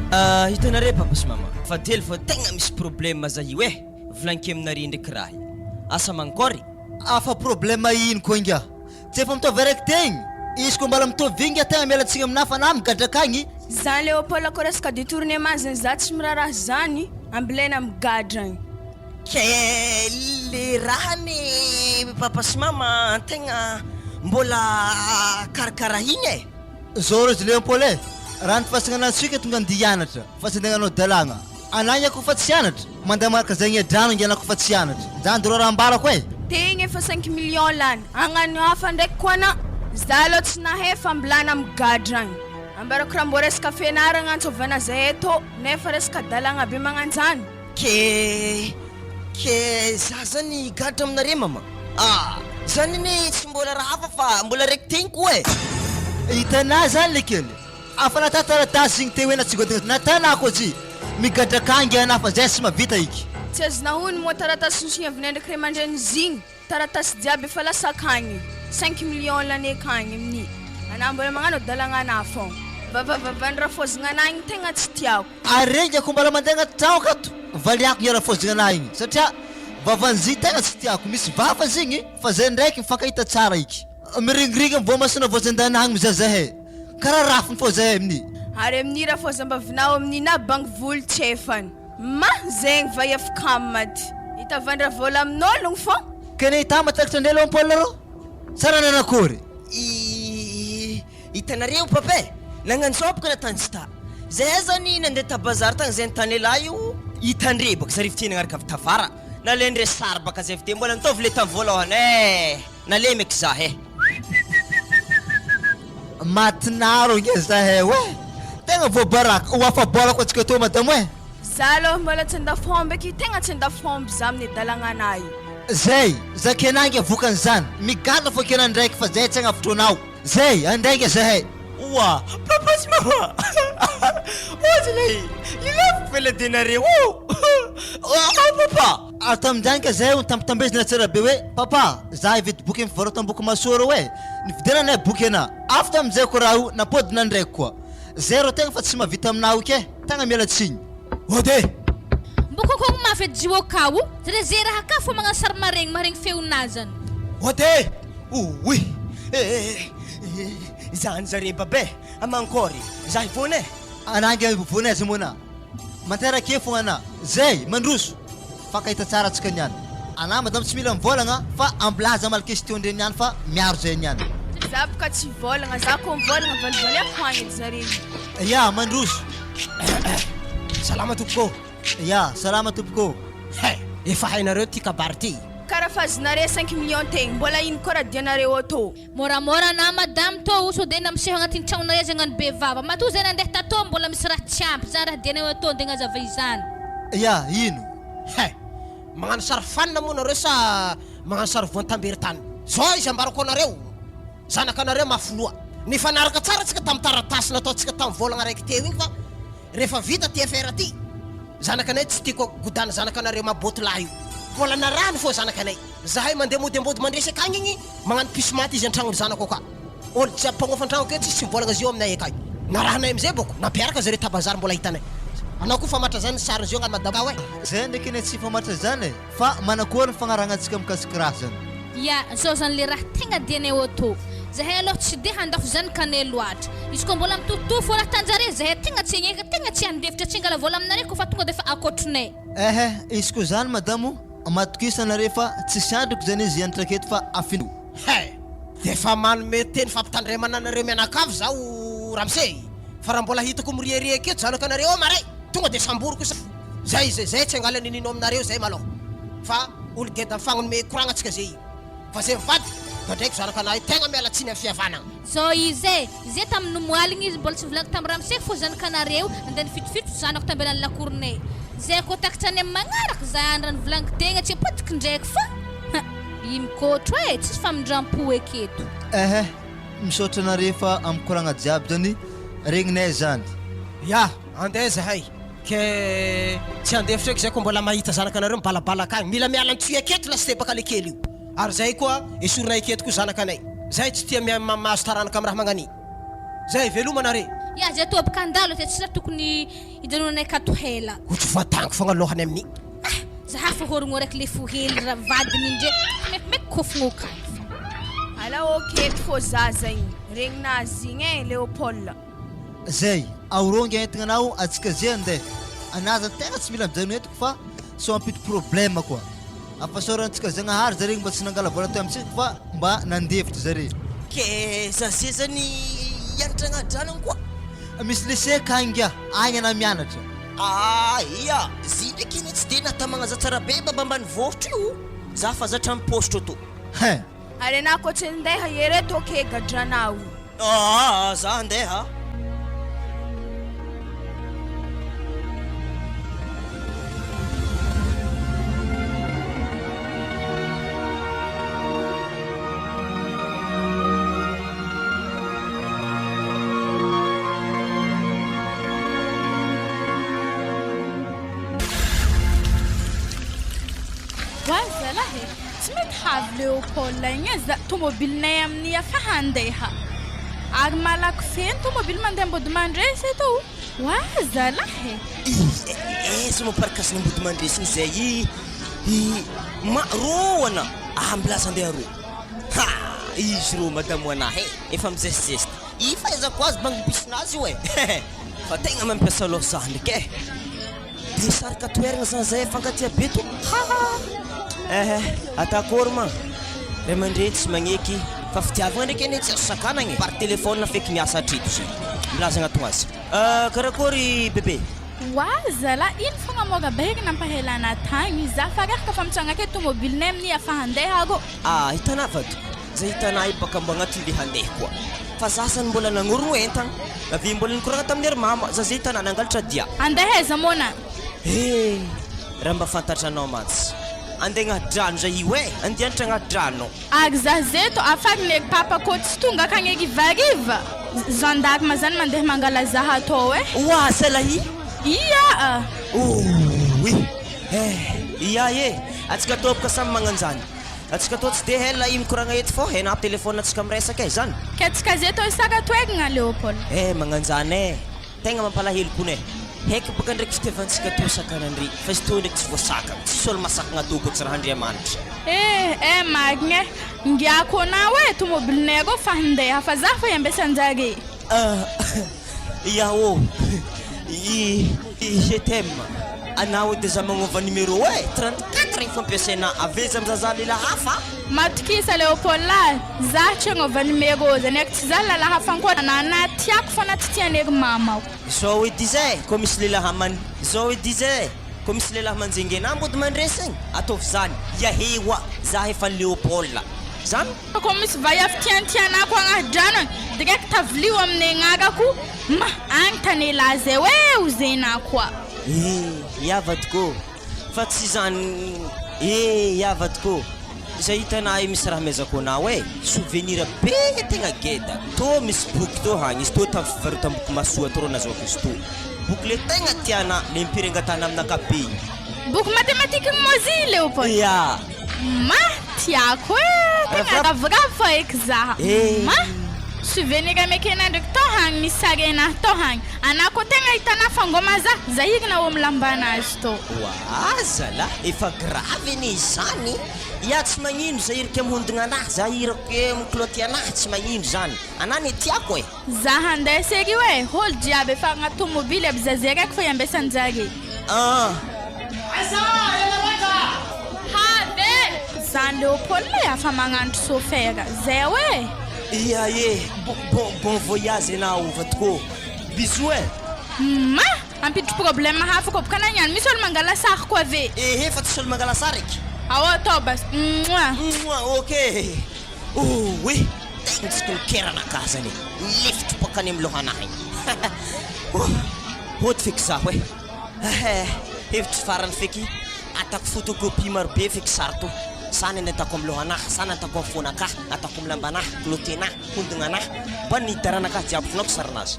Hitanareo papa sy mama fa telo fa tegna misy problème za io volanky aminareo ndraiky raha asa mankory afa problème ino koa inga tsy efa mitovy araiky tegny izy ko mbala mitovy vinga tegna mialatsigna aminafa na migadrakagny zany Léopold ko resaka détournement zany za tsy miraraha zany ambilena migadra ke le rahany papa sy mama tegna mbola karakara igny zao rozy Léopold raha nyfasagna anatsika tonga andia hianatra fa tsy andehananao dalagna anagny ako fa tsy hianatra mandeha maraka zagny adrano ingianako fa tsy hianatra zany doro raha ambalako tegna efa 5 millions lany agnano hafa ndraiky koana za aloha tsy nahefa ambilana migadra ambarako raha mbô resaka fianaragna antsovana zay eto nefa resaka dalagna be magnanjany ke za zany gadra aminareo mama zany ni tsy mbola raha hafa fa mbola raiky tegny koa hitana zany le kely afa natataratasy igny te hoe natsigodina natana ako tsy migadrakangy ana fa zay sy mavita iky tsy azona hony moa taratasy nosogna avy nandriky ray aman-dreny zigny taratasy jiaby efa lasa akagny 5 millions lany akagny amin'ny ana mbola magnano dalagna ana fô vavany fozigna ana igny tegna tsy tiako arengy ako mbala mandeha agnaty trano akato valiako ny fozigna ana igny satria vavanzy tegna tsy tiako misy vava zigny fa zay ndraiky mifankahita tsara iky miringiriny mivô masina voajandanahagny mizazahe karaha rafiny fô zahay amin'ny ary amin'ny raha fô zambavinao amin'ny na bangy voly tsy efany ma zegny va efakamady hitavandra vola amin'ologno fô kene hita matakatra andreo Léopold rô tsara nanakory hitanareo pape nagnano baka natany ta zay zany nandeha tabazary tagny zay nytany elahy io hitandre baka zary fiteny agnaraka avy tafara nalendre sary baka zay fiteny mbola nitovy le tamy voalohany nale meky za matinaro inge zahay tegna voabaraka oafabolako atsika tô madamo za aloha mbola tsy andafomba eky tegna tsy andafomba za amin'ny dalagna anahy zay za kenangy avokany zany migadra fô kena ndraiky fa zay tsy agnafitrônao zay andraingy zahay wa papa sy mama ozilay ilafo peladenareo papa atamjanka zay tampitambezina tsara be hoe papa za hividy boky amy fivarotam-boky masoro nividiananay boky ana after tamizay ko raha io napodina ndraiky koa zay ro tegna fa tsy mavita aminao ke tagna miala tsiny ode mbokokogno mafy jiwo kawo zare zay raha ka fo magnano sary maregny feonazany ode oui zany zare babe amankory za ivone anangy ivone azy mona manterake fogna ana zay mandroso fakahita tsara atsika niany ana madamo tsy mila mivolagna fa ambilaza mal question ndre niany fa miaro zay niany za boka tsy volagna za ko mivolagna valivaliako agny edy zare ya mandroso salama tompoko ya salama tompoko efa hainareo ty kabary ty karaha fahazinare 5 millions tegny mbola ino koa raha dianareo atô moramora na madame to so de namseho agnatin'ny tragnonareo zay agnano be vava mato zay nandeha tato mbola misy raha tsy ampy zany raha dianareo atô ndigna zava izany ya ino magnano sary fanina moa nareo sa magnano sary voantambery tany zao izy ambarako anareo zanakanareo mafinoa nifanaraka tsara tsika tamy taratasy nataotsika tamy volagna raiky teo igny fa rehefa vita ty affaire ty zanakanay tsy tiako godana zanakanareo maboty lahy io mbola narano fô zanakanay zahay mandeha mody mandresy akagny igny magnano piso maty izy antragnony zanako ka olo tsy ampagnofa-ntragno ke tsisy mivolagna zio aminay akay narahanay amizay boko napiaraka zare tabazary mbola hitanay anao koa famatra zany sary zio agnano madama zay ndraiky ine tsy famatra zany fa manakory ny fagnaragnantsika mikasiky raha zany ya zao zany le raha tegna dianay atô zahay aloha tsy de handafo zany kanay loatra izy koa mbola mitotofo fô raha tanjare zahay tegna tsy agneka tegna tsy handefitra tsingala vola aminareo koa fa tonga de fa akotronay izy koa zany madamo matokisa anareo fa tsy sandriko zany izy iantraketo fa afino de fa manome teny fampitandremananareo mianakavy zao ramse fa raha mbola hitako mirieri aketo zanakanareo maray tonga de samboriko zay tsy angala ninino aminareo zay maloha fa olo geda mifagnonome koragna atsika zay fa zay mivady ndraiky zanakanahy tegna miala tsiny amin'ny fihavanagna zao izay tamin'ny nomoaligny izy mbola tsy volagna tamy ramse fô zanakanareo nandeha nifitofito zanako tambelan'ny lakoronay zay ko takitsany amin'ny magnaraka za andrany volagniky tegna tsy apodiky ndraiky fa imikôtro tsisy famindram-po aketo misaotra anareo fa amin'ny koragna jiaby zany regninay zany ya andeha zahay ke tsy andefitra eky zay ko mbola mahita zanakanareo mibalabalaka agny mila miala antsoy aketo lasy tebaka le kely io ary zay koa esorinay aketo koa zanakanay zay tsy tia mahazo taranaka amin'ny raha magnani zay veloma nare ia zay tobaka andalo ty tsy raha tokony hijanonanay akato hela ohatry vatango fagnalohany amin'ny zaha fa horogno raiky le fohely raha vadiny indre mekimeky kofogno akany ala okeky fô zaza igny regninazy igny e Léopold zay aurongy entinanao atsika zay andeha anaza tegna tsy mila mijanona entiko fa so ampito problème koa afasorantsika zagnahary zare mba tsy nangala vola teo amitsika fa mba nandefitra zare ke zase zany hianatra agnadrano koa misy lycée kangia agny ana mianatra ia zy ndraiky iny tsy de natamagna za tsara be babambany vohitra io za fa zatra amin'ny poste to he ary anao koa tsy andeha ereto oke gadranao za andeha Zalahy tsy mety havy Léopold igny e tomobilinay amin'ny afa handeha ary malaky feno tomobily mandeha ambody mandresy eto wa zalahy sy mamparakasy ny ambody mandresiny zay roana ambilasy andeha ro izy ro madamo anahy efa mizesizesty ifahaizako azy bangbisinazy io e fa tegna mampiasa loha za ndraiky e de sarika toeragna zany zay fankatia be to atakory ma ray mandre tsy magneky fa fitiavagna ndraiky ane tsy azo sakanagny par téléphone feky miasa atrito zay milaza agnato azy karakory bebe wa zala ino fogna moga beky nampahelana tagny za fa raraka fa mitsangaky tomobilinay amin'ny afa handeha go hitanà vado za hitanà i baka mbo agnaty le handeha koa fa zasany mbola nangorogno entagna avy mbola nikoragna tamin'ery mama za zay hitanà nangalatra dia andeha aiza mona raha mba fantatranao matsy andeha agnaty drano zay io e andianatra agnaty drano ary za zeto afagny papa ko tsy tonga akagny rivariva gendarme zany mandeha mangala zaha atao e wa salahy ia ia atsika atao baka samy magnanjany atsika atao tsy de hela i mikoragna eto fô hena telefôna atsika miresaka e zany ke atsika zeto isaka toegna Léopold magnanjany e tegna mampalahelo kone heky baka ndraiky fitiavantsika to sakanandry fa izy to ndraiky tsy voasaka tsy olo masakagna atoko tsy raha andriamanitra magny ngiako anao e tomobilinay go fa handeha fa za fa iambesanjare ia je t'aime anao de za magnova numéro 34 igny fampiasaina aveza amzaza lila hafa matokisa Léopold la za tsy agnova numéro zany eky tsy za lala hafa ankoa na tiako fa na tsy tianery mamako zao e disait ko misy lelaha zao e disait ko misy lelaha manjengy ana ambody mandresy igny ataovy zany iahewa za efa Léopold zany ko misy vaiafy tiantianako agnaty drano direct tavlio amin'ny agnarako agny tanela zay hoe ozena koa iavadiko fa tsy zany iavadiko zay hitanà misy raha mezako anao e souvenir be tegna geda to misy boky to hagny izy to tamin'ny fivarotam-boky masoa to rô nazahoako izy to boky le tegna tiana le mpirengatana amin'akabe boky mathématique mozy Léopold ia tiako e tegna ravoravo fa eky zaha souvenir amekena ndraiky to hagny misy sary anahy to hagny anao ko tegna hitanà fangoma za hirina ao amin'ny lambanazy to zala efa grave ane izany ia tsy magnino za hirika amihondigna anahy za hirako mikloty anahy tsy magnino zany anany tiako e za handeha sery hoe holo jiaby efa agnaty tomobily aby za zay raiky fa iambesanjare zany Léopold le afa magnandro chauffeur zay hoe ia bon voyage anao vatiko bisou e ampiditry problème hafa ko bokana niany misy olo mangala sary koa ve fa tsy olo mangala sary eky atao bas ok tegna tsy tolokeranaka zany lefitry bakany amin'ny lohanahy hody feky zaho hevitry farany feky atako photocopie maro be feky sary to sany ny atako amin'ny lohanahy sany atako amin'ny fonakahy atako amin'ny lambanahy klotenahy hondignanahy mba nidaranakahy jiaby fonako sarinazy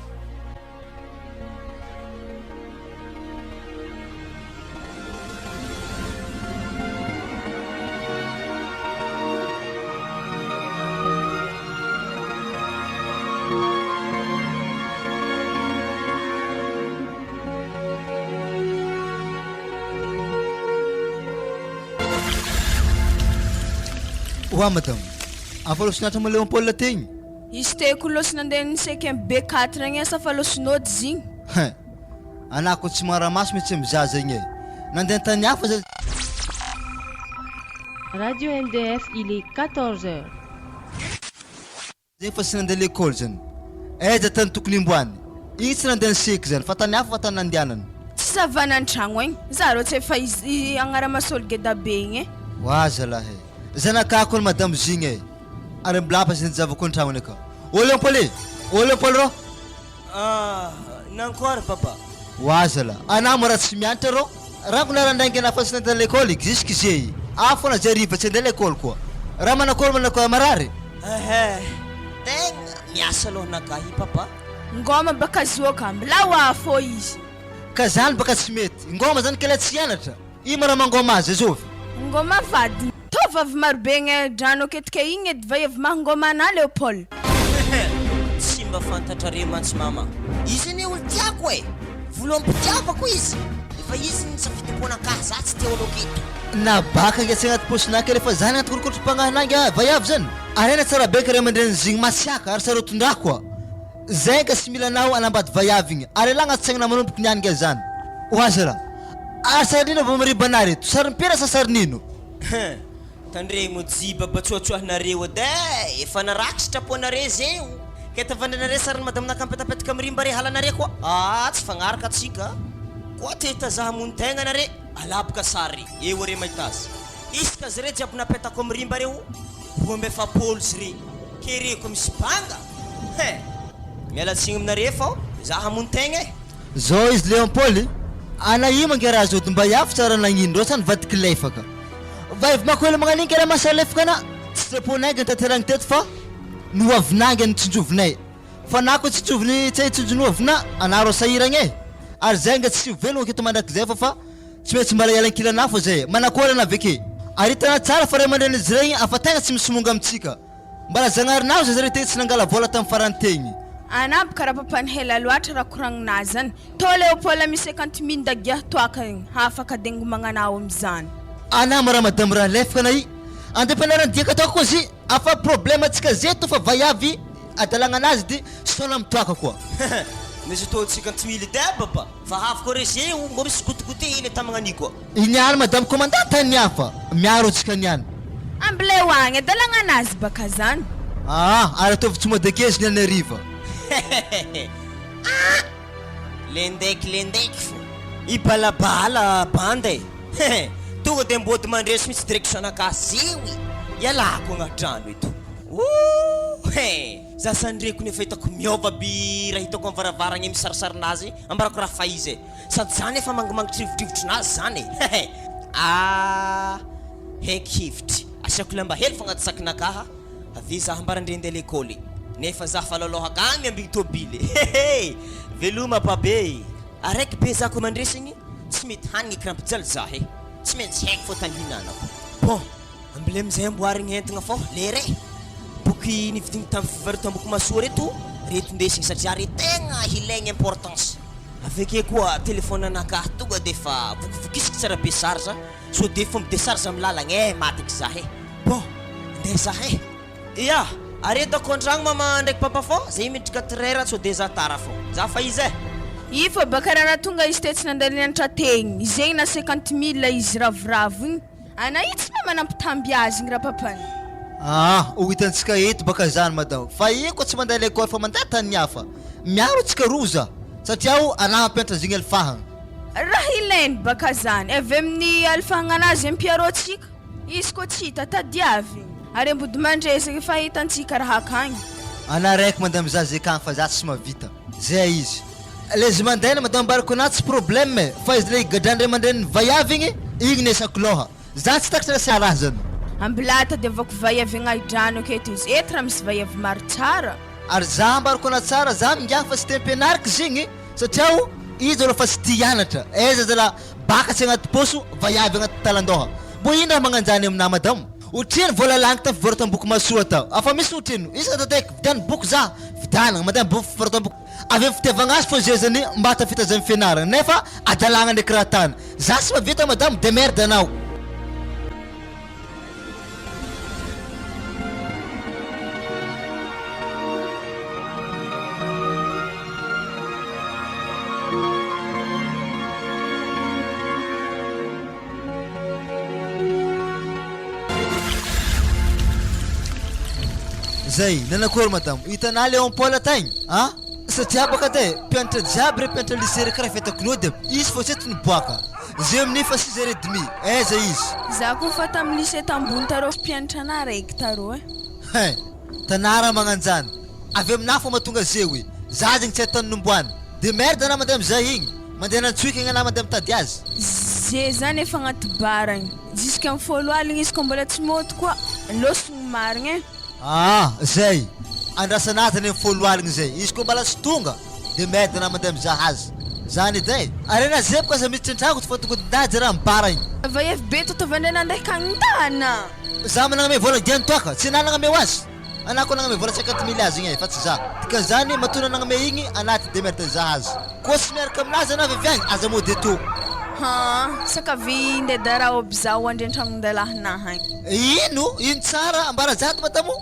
Voa madame. Afalosinatra mo Leon Paul tegny. Izy teko loso nandeha ny cinquième B4 igny asa fa loson'ody zigny. Anako tsy maramaso mitsy mizaza igny. Nandeha tany hafa zay. Radio MDF, il est 14h. Zay fa sy nandeha l'école zany. Aiza tany tokony imboany. Igny tsy nandeha seky zany fa tany hafa fa tany nandehanany. Tsy savana an-tragno igny. Zareo tsy efa izy agnara-masolo geda be igny. Waza lahe. Zanakako ny madame zigny. Ary mblapa zay zavako an-tragno aka. Leon Paul e. Leon Paul ro. Nankôry papa. Waza la. Ana mo raha tsy mianatra ro. Raha ko narandraingy na fa sy nandeha l'école jusqu'ici. Afo na jariva tsy andeha l'école koa. Raha manakôry manako marary. Tegna miasa aloha nakahy papa. Ngoma baka zioka mbilao afo izy. Ka zany baka tsy mety. Ngoma zany kala tsy hianatra. I mara mangoma azy zovy. Ngoma vady. To vavy marobe igny drano ketika igny edy vai avy mahangoma ana Leopold. Tsy mba fantatra re mantsy mama. Izy ny olo tiako e. Voloam-pitiavako izy. Efa izy ny safidim-ponakahy za tsy te olo aketo. Na baka nge tsy agnaty posinaky rehefa zany agnaty korokotrom-pagnahanagy vaiavy zany. Arena tsara be ka ray aman-dreny zigny masiaka ary tsara tondrako koa. Zay ka sy mila nao anambady vaiavy igny. Ary la agnaty tsaigna manomboky niangy zany. Oaza ra. Ary sarinino vao maribana reto. Sarim-pera sa sarinino? Tandre mo jiba batsoatsoahinareo edy efa narakitra poanare zeo. Keta vandanare sariny madame nakampetapetaka mirimba re halanare koa. Tsy fagnaraka atsika. Koa tehitazaha mony tegna nare alapaka sary eo are mahitazy. Isaka zare jiaby napetako mirimba reo 2,5 zare. Kereko misy banga. Miala tsigny aminare fao zaha mony tegna e. Zao izy Leon Paul. Ana io mangera azo mba iafo tsara nagnindro sa nivadiky laifaka. Vaivy makoely magnaniny kera masa laifaka na. Tsy teponaigy tanteragny teto fa noavinangy ny tsinjovinay. Fa nako tsy tsoviny tsy tsonjonovina anaro sahiragny e. Ary zay nga tsy velogno aketo mandraky zay fa tsy maintsy mbara ialan-kilana fo zay. Manakôry ana aveke. Ary hitana tsara fa ray aman-dreny izy regny afa tegna tsy misimonga amitsika. Mbara zagnarinao zay zare tegna tsy nangala vola tamin'ny farantegny. Anambo karaha papany hela loatra raha koragninazy zany. To Leopold misy 50,000 dagiah toaka igny. Afaka dengo magnanao amizany. Ana mara madame raha lefaka na i. Andepenarany diaka ataoko koa zy. Afa problème atsika zeto fa vaiavy adalagna anazy di sona mitoaka koa. Misy tô 50,000 de papa. Fa hafako re zeo mbo misy gotigote ile tamagnani koa. Iniany madame commandant tany hafa. Miaro atsika niany. Ambileo agny adalagna anazy baka zany. Ary ataovy tsy modekezy niany ariva. Lendeky fo. Ibalabala banda e. Tonga de mbody mandresy misy direction nakasy ialako agnatrano eto. Za sandreko nefa hitako miova bi raha hitako am'varavaragna misarisarinazy ambarako raha faizy e. Sady zany efa mangimangitry hivitry-hivitrinazy zany e. Heky hivitry asiako lamba hely fa agnaty sakinakaha avy za ambara andre andeha l'école nefa za falalôhaka agny ambigny tôbily. Veloma pabe araiky be za ko mandresigny tsy mety hanigny krampijaly za he tsy maintsy haiko fô tany hinanako. Bon ambile amizay amboarigny entagna fô lere boky nividigny tamin'ny fivarotamboko masoa reto ndesigny satria re tegna hilaigny importance. Aveke koa telefône anakahy tonga de fa vokivokisiky tsara be sarza so de fa midesarge amin'ny lalagna matiky za he. Bon ndeha za he ia aretako antragno mama ndraiky papa fô zay miditry 4 heures so de za tara fô za fa izy e. I fa baka raha tonga izy te tsy nandeha nianatra tegny izegny na 50,000 izy ravoravo igny. Ana i tsy mahay manampitamby azy igny raha papany. Ho hitantsika eto baka zany madame. Fa i koa tsy mandeha l'école fa mandeha tany hafa. Miaro tsika roza satria anahy ampianatra zigny alfahagna. Raha ilainy baka zany avy amin'ny alfahagna anazy ampiarotsika. Izy koa tsy hita tadiavy. Ary ambody mandresaka fa hitantsika raha akagny. Ana raiky madame za zay kagny fa za tsy mavita. Zay izy. Lezy mandeha madame barako anazy tsy problème fa izy le gadrandray aman-dreny vaiavy igny igny nesako loha. Za tsy takatra sy raha zany. Ambilata de avako vaiavy agnahidrano aketo izy eto raha misy vaiavy maro tsara. Ary za ambarako ana tsara za mingiahy fa sy te ampianarika zigny satria izy olo fa sy tia hianatra. Eza zala baka tsy agnaty poso vaiavy agnaty talandoha. Bo ino raha magnanjany amina madame? Otrino vola langy tamin'ny fivarotam-boky masoa tao. Afa misy otrino isaka tataiky vidiany boky za vidianagna madame boky fivarotam-boky. Avy amin'ny fitiavagna azy fô zay zany mba tafita zay fianarana nefa adalagna ndraiky raha tany. Za sy mavita madame de merde anao. Zay, nanakory madamo, hitanao Léon Paul tagny? Ah? Satria baka te, mpianatra jiaby re mpianatra lycée re karaha fetakonao dia izy fô tsy eto niboaka. Zay amin'ny fa 6h30, aiza izy? Za koa fa tamin'ny lycée tambony tarô mpianatra ana raiky tarô Tanara magnanjany. Avy aminahy fô mahatonga zay hoe za zegny tsy ataony nomboany. De merde anah mandeha amizay igny. Mandeha nantsoika igny anah mandeha mitady azy. Zay zany efa agnaty baragny. Jusqu'à amin'ny folo aligny izy koa mbola tsy moto koa. Losogny marigny Zay. Andrasanatany amin'ny folo aligny zay. Izy koa mbala tsy tonga de merde anah mandeha mizaha azy. Zany edy arena zay boka za misy trentrago fa tonga dady raha mibara igny. Ava FB to tavandena nandeha kagny tana. Za managna me vola diany toaka, tsy nanagna me hoazy. Anah koa nanagna me vola 50 000 azy igny fa tsy za. Dika zany matona nanagna me igny anaty de merde za azy. Koa tsy miaraka aminazy anah viviagny aza mo deto. Sakavy ndeha dara obizao andre tragnondalahinaha igny. Ino tsara ambara jato matamo.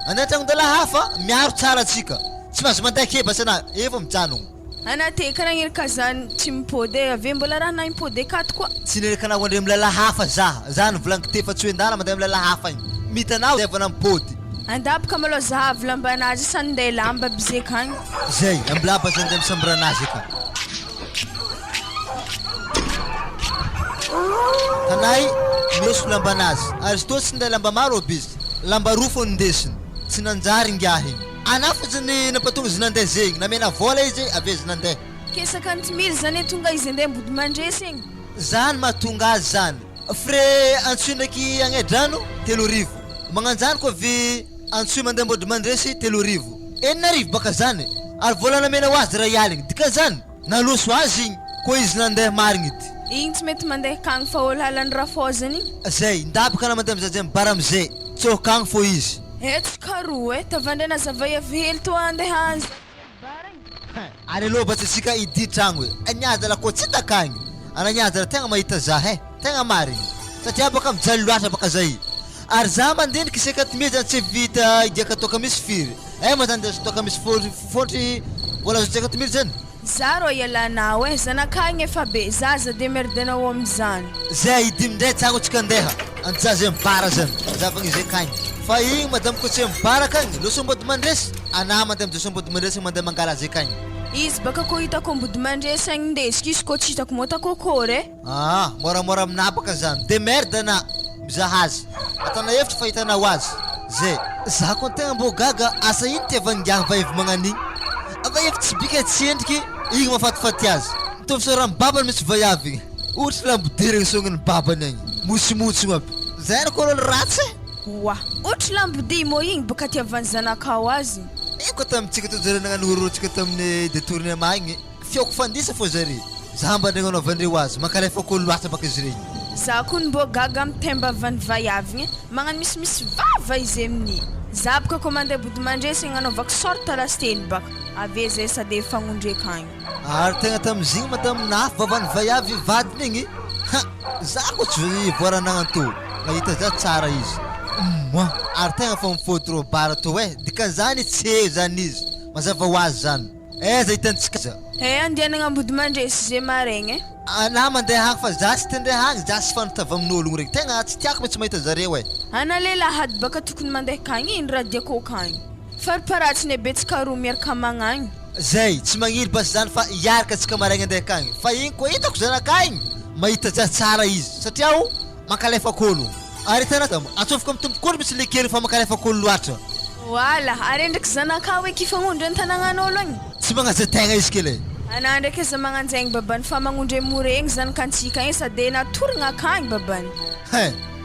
Andeha tragnondalahy hafa miaro tsara atsika. Tsy mahazo mandeha kebasy anah, efa mijanogno. Ana te kana iraka zany tsy mipody ave mbola raha na impody akato koa. Tsy nereka anao andre milalahy hafa za nivolaniko te fa tsy hoe ndana mandeha milalahy hafa igny. Mitanao zay vana mipody. Andapaka malô zahavy lambanazy sa ndeha lamba bizeka agny. Zay, ambilamba zany ndeha misambranazy ka. Tanay milosoko lambanazy. Ary izy tô tsy ndeha lamba maro bizy. Lamba roa fô ndesiny. Tsy nanjary ngiahy igny. Anah fô zany nampatonga izy nandeha zegny. Namena vola izy avy izy nandeha. Kesaka ntimily zany tonga izy andeha ambody mandresy igny. Zany mahatonga azy zany. Frais antsoinaky agnedrano 3,000. Magnanjany koa vi antsoy mandeha ambody mandresy 3,000. 4,000 baka zany. Ary vola namena ho azy ray aligny. Dika zany naloso azy igny koa izy nandeha marigny ity. Igny tsy mety mandeha kagny fa olo halany rafôzany igny. Zay, ndapaka na mandeha amizay mibara amizay. Tsôkagny fô izy. Eto karoa tavandena zavay avy hely to andeha azy. Ary aloha ba tsika idi tragno hoe aniazala koa tsy takagny. Ananiazala tegna mahita za tegna marigny. Satria baka mijaly loatra baka zay. Ary za mandiniky 50 000 zany tsy vita idiaka toka misy firy. Ma zany de toka misy fôntry vola 50 000 zany. Za rô ialanao zanakagny efa be zaza de merdenao amizany. Zay idimy ndray tsagno tsika andeha. Antiza zay mibara zany. Zavagny zay kagny. Fa igny madame ko tsy mibara kagny. Loso mbody mandresy. Anah mandeha mijoso mbody mandresy mandeha mangala zay kagny. Izy baka koa hitako ambody mandresy agny ndesika izy koa tsy hitako mota kokory moramora aminah baka zany. De merde anah mizaha azy. Atana hevitra fa hitanao azy. Zay. Za koa tegna mbô gaga asa ino tiavangiahy vaivy magnan'igny. Ava efa tsy bika tsy endriky igny mahafatifaty azy. Mitovy so raha babany misy vaiavy igny. Ohatra lambodirigny sogniny babany agny. Motsimotsy maby. Zay koa olo ratsy. Wa, ohatra lambody mo igny baka tiavany zanakao azy. Koa tamitsika to zare nagnano orotsika tamin'ny détournement igny. Fioko fandisa fô zare. Za mba ndregny anaovandreo azy. Mankalefa koa loatra baka izy regny. Za koa mbô gaga mitemba avany vaiavy igny. Magnano misimisy vava izy amin'ny. Za baka koa mandeha body mandresy anaovako sorta lasteny baka. Ave zay sady efagnondreka agny. Ary tegna tamizigny madame nafy vavany vaiavy vadiny igny. Za koa tsy voaranagnan-to. Mahita za tsara izy. Ary tegna fa mifody rô bara to dika zany tsy zany izy. Mazava ho azy zany. Za hitantsika za. Andianagna ambody mandresy zay maregny Anah mandeha hagny fa za tsy tendeha hagny, za tsy fanotava amin'ologno regny. Tegna tsy tiako mitsy mahita zareo Ana lelahady baka tokony mandeha kagny ino raha diako kagny. Fariparatsiny betsika roa miaraka magnagny. Zay, tsy magnily basy zany fa hiaraka atsika maraigny andeha kagny. Fa igny koa hitako zanakagny mahita za tsara izy. Satria mankalefa kolo. Ary hitanao atsofoko amin'ny tombokolo misy lekely fa mankalefa kolo loatra. Wala, ary ndraiky zanakao kifagnondry an-tanagnan'olo agny. Tsy magnaza tegna izy kely. Ana ndraiky aza magnanjaigny babany fa magnondry moregny zanakansika igny sady naturigna akagny babany.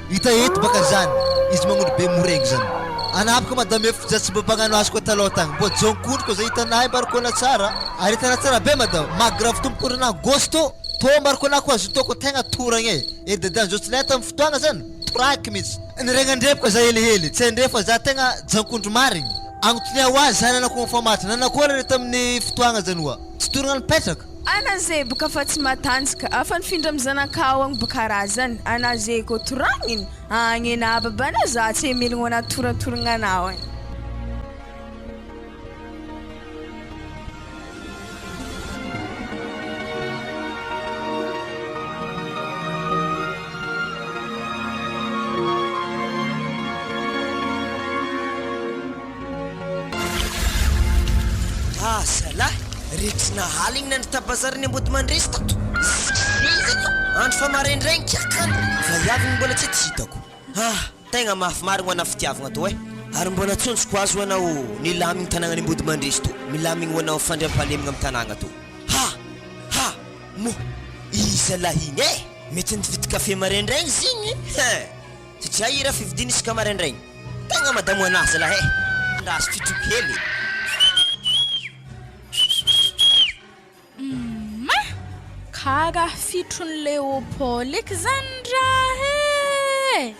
Hita eto baka zany. Izy magnondry be moregny zany. Anapaka madame efa za tsy mba mpagnano azy koa taloha tagny. Mbô jonkondry koa za hitanay mbarikona tsara. Ary hitana tsara be madame. Magrave tombokorana gosto. To mbarikona koa azo toko tegna toragny dadan'ny zao tsy lay tamin'ny fotoagna zany. Toraky mitsy. Niragna ndrepaka za helihely. Tsy ndrefa za tegna jonkondry marigny. Agnotony ho azy zany anako mifamatra. Nanakôry re tamin'ny fotoagna zany hoa. Tsy toragna nipetraka. Ana zay baka fa tsy matanjaka. Afa nifindra amin'ny zanakao agny baka raha zany. Ana zay koa toragniny. Agny na babana za tsy milagna ana toratoragna anao agny. Rehetra nahaligny nandry tabazariny ambody mandresy tato. Andro fa maraindraigny kiakany fa iaviny mbola tsy hitako. Tegna mahafimarina ho ana fitiavagna to ary mbola tsontsoko azo anao nilamigny tanàgnany ambody mandresy to. Milamigny ho anao fandriampahalemagna amin'ny tanàgna to. Mo iza lahiny mety nividy kafe maraindraigny zigny satria ira fividiny isaka maraindraigny tegna madamo anazy lahy ndazo fitroko hely. Kaga fitron Leopold eky zany raha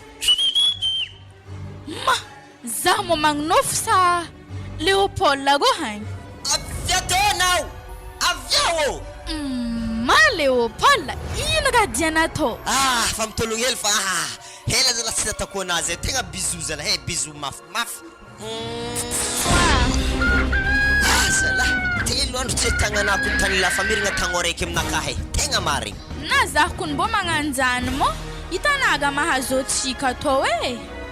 za mo magnofo sa Leopold go hagny avia tao aviao Leopold ino gadiana to fa mitologny hely fa hela zala tsy natako anazy tegna bisou zala bisou mafimafy zala telo andro tsy tagnanako tany la famirigna tagno araiky aminakahy tegna marigny na za kun bo magnanjany mo itanaga mahazotsika to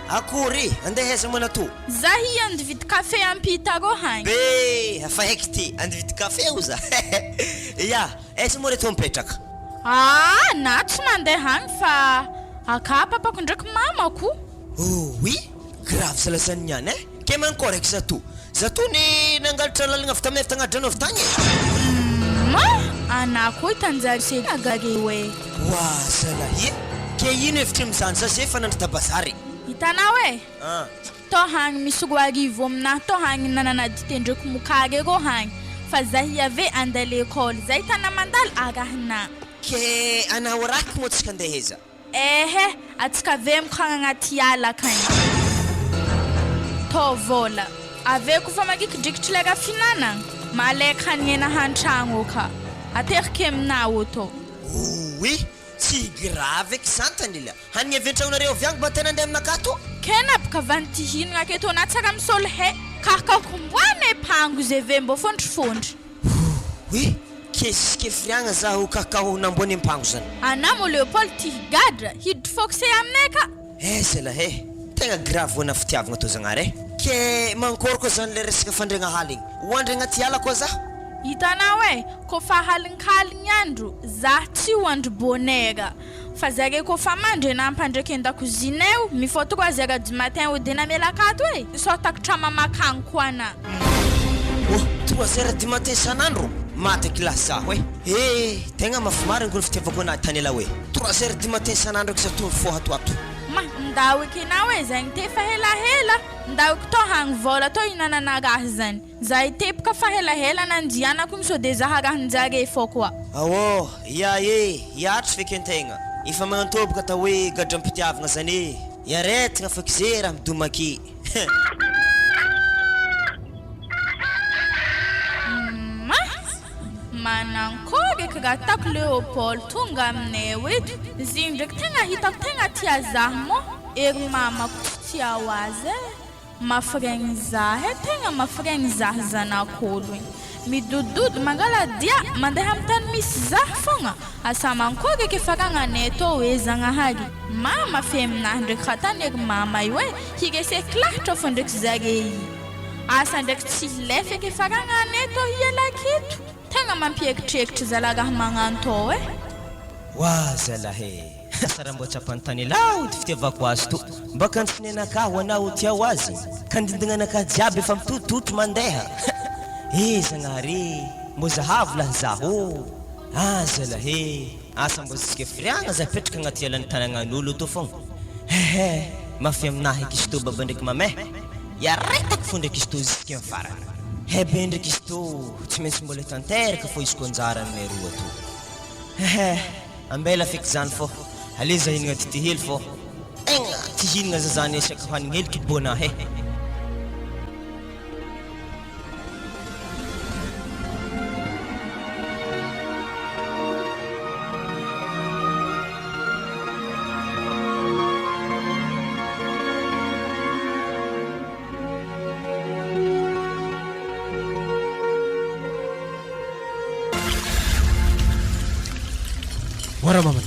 akory andeheza mana to za hi andividy kafe ampita go hagny be afa haiky ty andividy kafe oza ya esa mo reto mipetraka na tsy mandeha hagny fa aka papako ndraiky mamako oui grave salasany niany ke mankôry eky zato ny nangalatra lalagna avy tamy efta agnadrano avy tagny anako itanjary se agage wa sala ke ino efitry mizany za zay fa nandry tabazary hitanao to hagny misy goarivo amina to hagny nanana dite ndraiky mokage go hagny fa za hiave andeha l'école za hitana mandalo arahina ke anao raky mo tsika andeheza atsika ave mokagna agnaty ala kagny to vola ave kofa magikidrikitry lega finanagna malaika haniena hantragno ka aterike aminao to oui tsy grave eky santany ila hany aventragnareo viango ba tena andeha aminaka to kena baka vanty hinagna aketo natsaka misolo kakakomboane pango zay ve mbo fondrifondry oui kesike friagna zaho kakao nambony ampango zany anamo Leopold ty higadra hiditry fokse aminay ka zala tegna grave hoana fitiavagna to zagnary ke mankôry koa zany le resaka fandregna haligny hoandry agnaty ala koa za hitanao kofa haligny andro za tsy hoandry bonega fa zage kofa mandry nampandraiky an-dakozinay mifoto koa zaga du matin au dina melakato sotakatra mamakagny koa ana 3 heures du matin isan'andro maty kilasy zaho tegna mafimarina koa fitiavako anaty tany ela 3 heures du matin isan'andro eky zato fohatoato ndao ekenao zagny te fa helahela ndao to hagny vola to inananagahy zany za itepaka fa helahela nandianako misode zahagahinjage fo koa iatry feky antegna efa magnantobaka ta hoe gadram-pitiavagna zany iaretigna fa kize raha midomaky manankory eky gatako Leopold tonga aminay eto zigny ndraiky tegna hitako tegna tia zaho mo ery mamako tia ho azy mafiragny zaho tegna mafiragny zaho zanak'olo midododo mangala dia mandeha amin'ny tany misy zaho fogna asa mankory eky faragnanay to zagnahagy mama fe aminahy ndraiky raha tany ery mama io hireseky lahatra fo ndraiky zare asa ndraiky tsy lefa eky faragnanay to hialakito tegna mampiekitrekitry zalagahy magnano to wa zalahy sara mbo tsapantany lao ty fitiavako azy to mbaka antsinenaka ho anao tia ho azy ka ndindignanaka jiaby efa mitototro mandeha zagnary mbo zahavy lahy zaho zalahy asa mbo zisike firiagna za petraka agnaty alan'ny tanagnan'olo to fogna mafy aminahy eky izy to baba ndraiky mamay iaretako fo ndraiky izy to zisike mifarana be ndraiky izy to tsy maintsy mbola tanteraka fo izy ko anjara aminay roa to ambela feky zany fô ale za hinagna ty hely fô egna ty hinagna za zany esaky hanigny hely kibona Wara mamany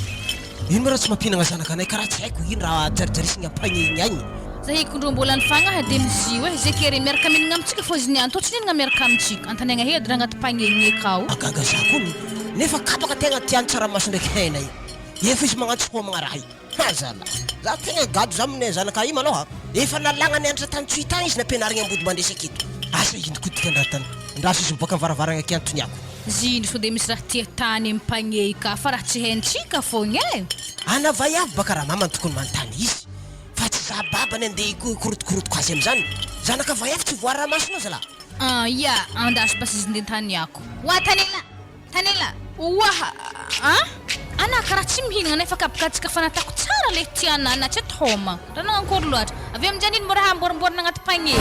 ino raha tsy mampinagna zanaka anay karaha tsy haiko ino raha jarijarisigny ampagny igny agny Zay kundro mbola nifagna hade mizy hoe zay kery miaraka minagna amitsika fô izy niany totsiny inagna miaraka amitsika antaniagna hedy agnaty pagneny akao agaga zakony nefa kabaka tegna tiany tsaramaso ndraiky hena io efa izy magnantsikoa magnaraha io hazala za tegna gado za aminay zanaka io maloha efa nalagna ny andra tany tsoitany izy nampianarigny ambody mandresy aketo asa indrikotika andratany ndraso izy miboaka mivaravaragna aky antoniako zindry so de misy raha tia tany ampagny ka fa raha tsy haintsika fogna e anavayavy baka raha mama tokony manontany izy fa tsy za babany andeha korotokorotoko azy am'zany zanaka vayavy tsy voary raha masona zala ya andasy bas izy nde taniako wa tanela Waha, ana karaha tsy mihinagna nefa kabakatsika fa natako tsara le tianana tsy thoma ranagna ankôry loatra avy amin'izany iny mora hamborimborina agnaty pagné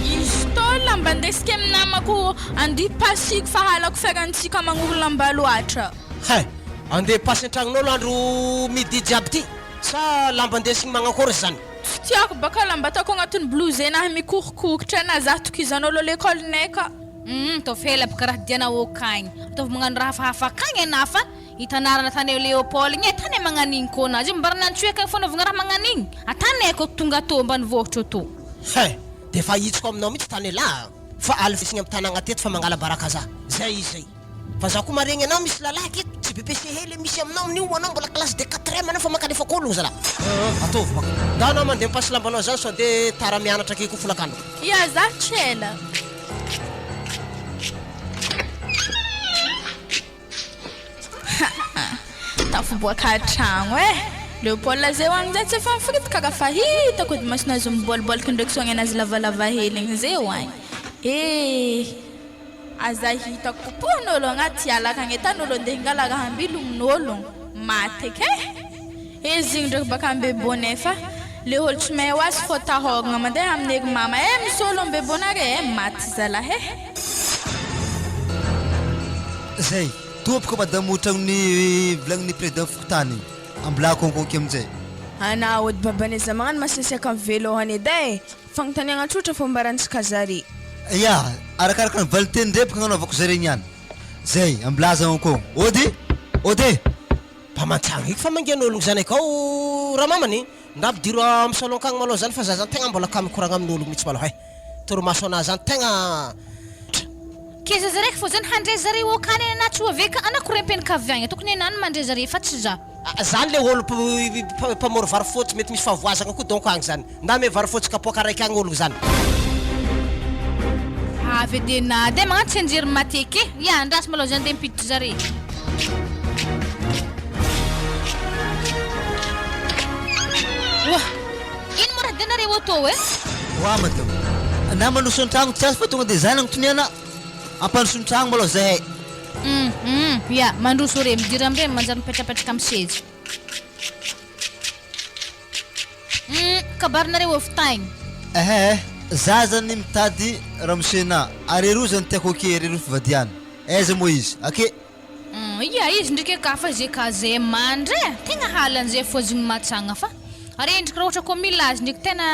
izy tô lamba ndesika amin'ny namako andia pasiko fa halako fiarantsika magnoro lamba loatra hay andeha pasy an-tragnon'olo andro midi jiaby ty sa lamba andesigny magnakory zany tsy tiako baka lamba ataoko agnatin'ny blouse enahy mikorokorokotra na za tokizan'olo l'école neka tô fela baka raha dianao akagny ataovy magnano raha hafahafa akagny ana fa hitanarana tany Léopold igny tany magnanigny koa anazy mbarana antsoeka fanaovagna raha magnanigny ataneko tonga tô mbany vohitra tô hay de fa hitsiko aminao mihitsy tany la fa alifisigny amin'ny tanagna teto fa mangala baraka za zay izay fa za koa maregny anao misy lalahy aketo tsy bebese hely misy aminao amin'io anao mbola classe de 4e anao fa makalefa kologno zala ataovy baka da anao mandeha mipasy lambanao zany so de tara mianatra ake koa folakano ya za tsela tafiboaka tragno Léopold zay hoagny zay tsy efa mifritaka ka fa hitako edy masina azy miboliboliky ndraiky soagny anazy lavalava hely igny zay hoagny aza hitako kopohan'olo agnaty alaka agny etan'olo andeha hingalaka hambilomin'olo maty eky izy igny ndraiky baka ambebonay fa le olo tsy mahay ho azy fô tahôgna mandeha amin'egy mama misy olo ambebonare maty zalahy zay topoko madamo tragnony volagnin'ny président fokotany ambola konkonky amizay ana ody babaneza magnano masisiaka amin'ny vélohany edy fagnotaniagna tsotra fombarantsika zare ya arakaraka ny valiteny ndrepaka agnanovako zare niany zay ambilazagna ko ody mpamantsagna eky fa mangian'ologno zany akao raha mamany ndabidiro amin'ny salon kagny malôha zany fa za zany tegna mbola ka mikoragna amin'ologno mihitsy malôha toromaso anazy zany tegna keza zaraiky fô zany handre zare okany ana tsy oveka anakorempeny kaviagna tokony enany mandre zare fa tsy za zany le olo mpamoro varifotsy mety misy favoazagna koa donc agny zany nda me varifotsy kapoaka raiky agny olo zany avy de nady magnano tsy anjery mateky ya andrasy malôha zany de mipiditry zare ino mo raha dianareo atô wa madamo ana manoso an-tragno tsy azy fa tonga de zany agnotoniana ampanoso an-tragno malôha zahay ya mandroso re midira amire manjary mipetrapetraka amin'ny sezy kabarinareo avitagny za zany mitady ramosena ary roa zany tiako ake reroa fivadiana aiza moa izy ake ya izy ndraiky ka fa zay ka zay mandry tegna halan'zay fôzigny matsagna fa ary endriky raha ohatra koa mila azy ndraiky tena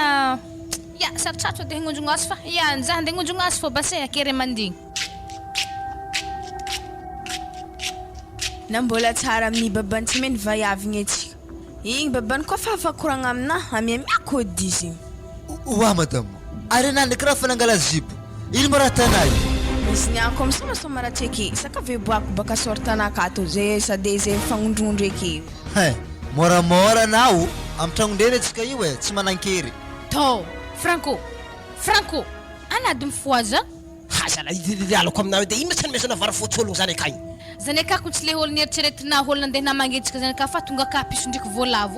ya sarotsatro de hagnonjogno azy fa ya anjaha andeha hagnonjogno azy fô base akery mandigny na mbola tsara amin'ny babany tsy meny vayavigny etsika igny babany koa fa afakoragna amina amiamiako ody izy wa madamo ary anany ndraiky raha fa nangala zipo ino mo raha tanay izy niako misomasoma raha tseky sakave boako baka sortanakato zay sady zay fagnondrondro eky moramora anao amin'ny tragnondreny atsika io tsy manan-kery tô franco anady mifoaza hazala alako aminao de ino tsy mesana varifotsy ologno zany akagny zany akako tsy le olo nieritreretina olo nandeha namangetsika zany ka fa tonga ka piso ndraiky voalavo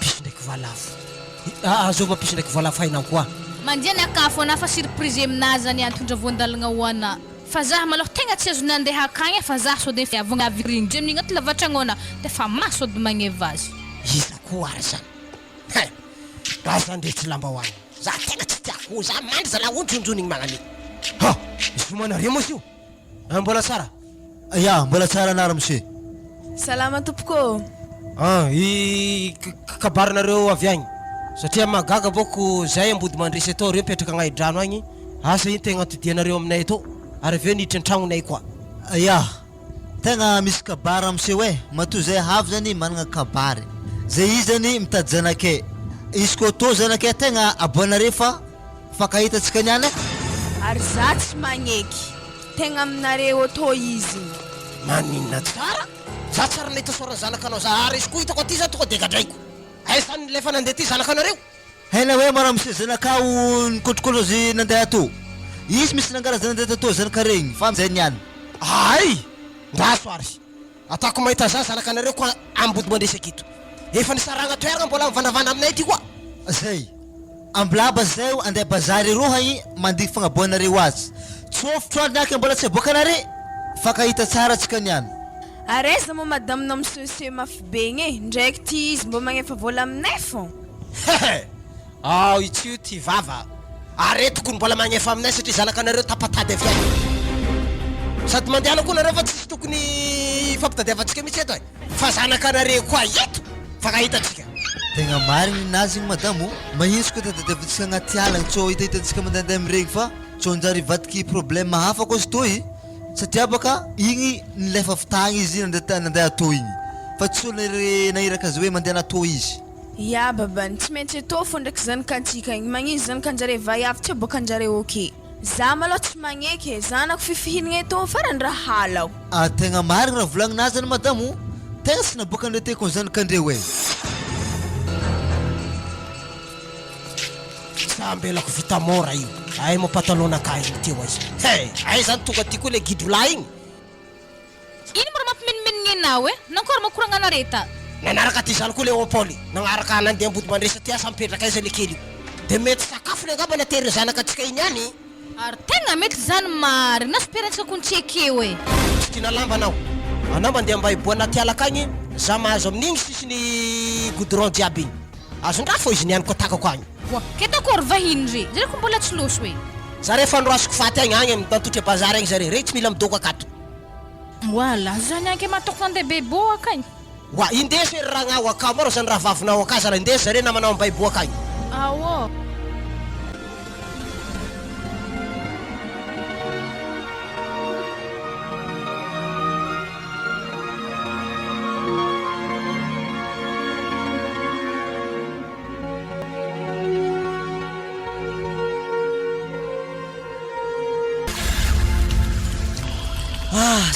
piso ndraiky voalavo azova piso ndraiky voalavo hainao koa mandiany akafo ana fa surprise aminazy zany antondra voandalagna hoana fa zaho malôha tegna tsy azo nandeha akagny fa zaho so de avogna avirigny dre amin'igny aty lavatragnona de fa maso ody magneva azy iza koa ary zany raha zany ndre tsy lamba hoany za tegna tsy tiako za mandry zala ondronjonigny magnani izy manare moa io mbola tsara ya mbola tsara anara monsieur salama tompoko i kabarinareo avy agny satria magaga boko zay ambody mandresy atao reo petraka agnahidrano agny asa iny tegna atodianareo aminay atao ary aveo niditra an-tragnonay koa ya tegna misy kabary monsieur matoa zay havy zany managna kabary zay izy zany mitady zanake izy koa tô zanakay tegna aboanareo fa fakahitatsika niany ary za tsy magneky tegna aminareo atô izy maninona tsara za tsara nahita soran'ny zanakanao za ary izy koa hitako aty za tonga de gadraiko ay zany lefa nandeha ty zanakanareo haina hoe mara misy zanakao nikotrokolozy nandeha atô izy misy nangaraza nandeha tatô zanaka regny fa amizay niany ay ndaso ary atako mahita za zanakanareo koa ambody mandresy akito efa nisaragna toeragna mbola mivandavanda aminay ty koa zay ambilaba zay andeha bazary roha i mandiky fagnaboanareo azy tsofotro andriaky mbola tsy aboakanare fakahita tsara tsika niany areza mo madaminao misese mafy be igny ndraiky ty izy mbo magnefa vola aminay fô ao itsy io ty vava aretiko mbola magnefa aminay satria zanakanareo tapatady avy any sady mandehana koa nareo fa tsisy tokony fampitadiavatsika mihitsy eto fa zanakanareo koa eto fakahitatsika tegna marigny nazy igny madamo mahintsy koa tadadiavatsika agnaty alagna tsô hitahitatsika mandehandehaamiregny fa tsô njary vadiky problème hafa koa zy toy satria baka igny nilefa fitagny izy nandeha atô igny fa tsy nahiraka azy hoe mandeha natô izy ya babany tsy maintsy atô fô ndraiky zanakatsika igny magnino zanakanjare vaiavy tsy aboakanjare oke za maloha tsy magneky zanako fifihinagna atô farany raha halao tegna marigny raha volagninazy any madamo tegna tsy naboakandre teko zanakandreo e za mbelako vita mora io ay mo patalonaka igny teo izy ay zany tonga ty koa le gidolahy igny ino mora mampimenimenigny anao e nankôry makoragna anareta nanaraka ty zany koa le opoly nagnaraka nandeha ambody mandresa ty asa mipetraka izy le kely io de mety sakafo le angamba natery zanakatsika igny any ary tegna mety zany marigny na spirantsika kontsy ekeo e tsy tina lamba anao mandeha mba hiboana ty alaka agny za mahazo amin'igny sisiny goudron jiaby igny azondraha fô izy niany kotakako agny wa ke takory vahiny re zareko mbola tsy loso e za rehefa androasiko faty agny agny mitantotry bazary agny zare re tsy mila midoko akato wala zany anke matoko nandeha beboaka agny wa indesy ery raha gnao akao maro zany raha vavinao akaza raha indesy zare namanao mba hiboaka agny awo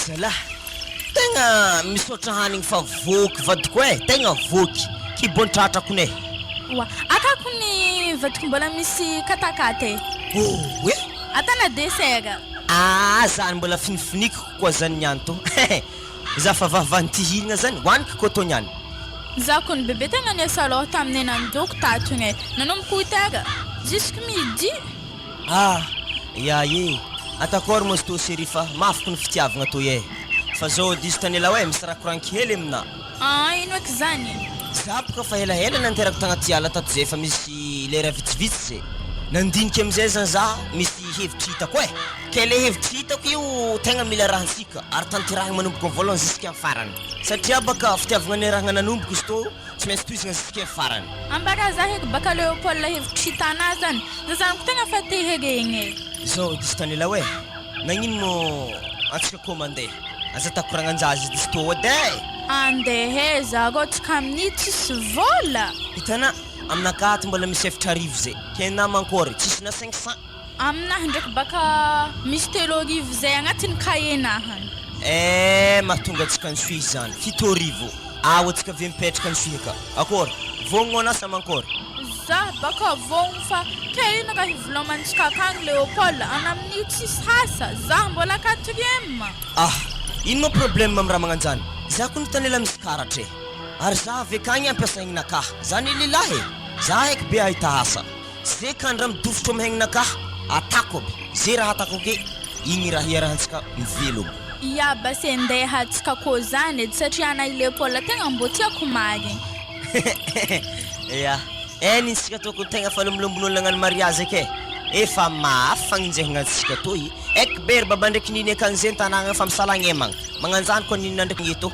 Zala tegna misotra hanigny fa voky vadiko e tegna voky kibontratra kone wa akako ny vadiko mbola misy katakata e we atana desera zany mbola finifiniko koa zany niany to za fa vavany ty hilagna zany hoaniky koa to niany za ko ny bebe tegna niasa loha taminay nandoko tatogna e nanomboka itara jusque midi ya ye atakory mosy to serifa mafiko ny fitiavagna to e fa zao diso tanela hoe misy rakoranky hely amina ino eky zany za boka fa helahela nanterako tagnaty ala tato zay fa misy lera vitsivitsy zay nandiniky amizay zany za misy hevitry hitako e ke le hevitry hitako io tegna mila rahansika ary tanterahagna manomboka ny voalohany ziska amin'ny farany satria baka fitiavagna ny rahagna nanomboka izy to tsy maintsy toizagna ziska amin'ny farany ambara za heky baka Léopold hevitry hitana zany za zanako tegna fa te heregny zao diso tanela hoe nagnino mo antsika koa mandeha aza takoragnanjazy diso to ode andehe za go tsika amin'ny tsisy vola hitana aminakaty mbola misy efitra arivo zay ke namankory tsisy na 500 aminahy ndraiky baka misy 3 arivo zay agnatin'ny kaenahany mahatonga atsika nysoy zany 7 arivo atsika ave mipetraka nysoy ka akory vognona anasa amankory za baka vogno fa ke ino raha ivolamantsika akagny Léopold ana amin'ny tsisy hasa za mbola 4e ino mo problème amin'ny raha magnanjany za ko nitanela misy karatra e ary za avy akagny ampiasaignanakahy zany lilahy za haiky be ahita hasa zay kandra midofotro amin'ny haignanakahy atako aby zay raha atako ke igny raha iarahantsika mivelogno ya basi andeha atsika koa zany edy satria ana Léopold tegna mbo tiako marigny ya nisika toko tegna fa lomolombon'olo nagnano mariage ke efa mafy fagninjehagna antsika toy eky bery baba ndraiky niny akagny zay tanagna fa misalagnemagna magnanjany koa nina ndraiky eto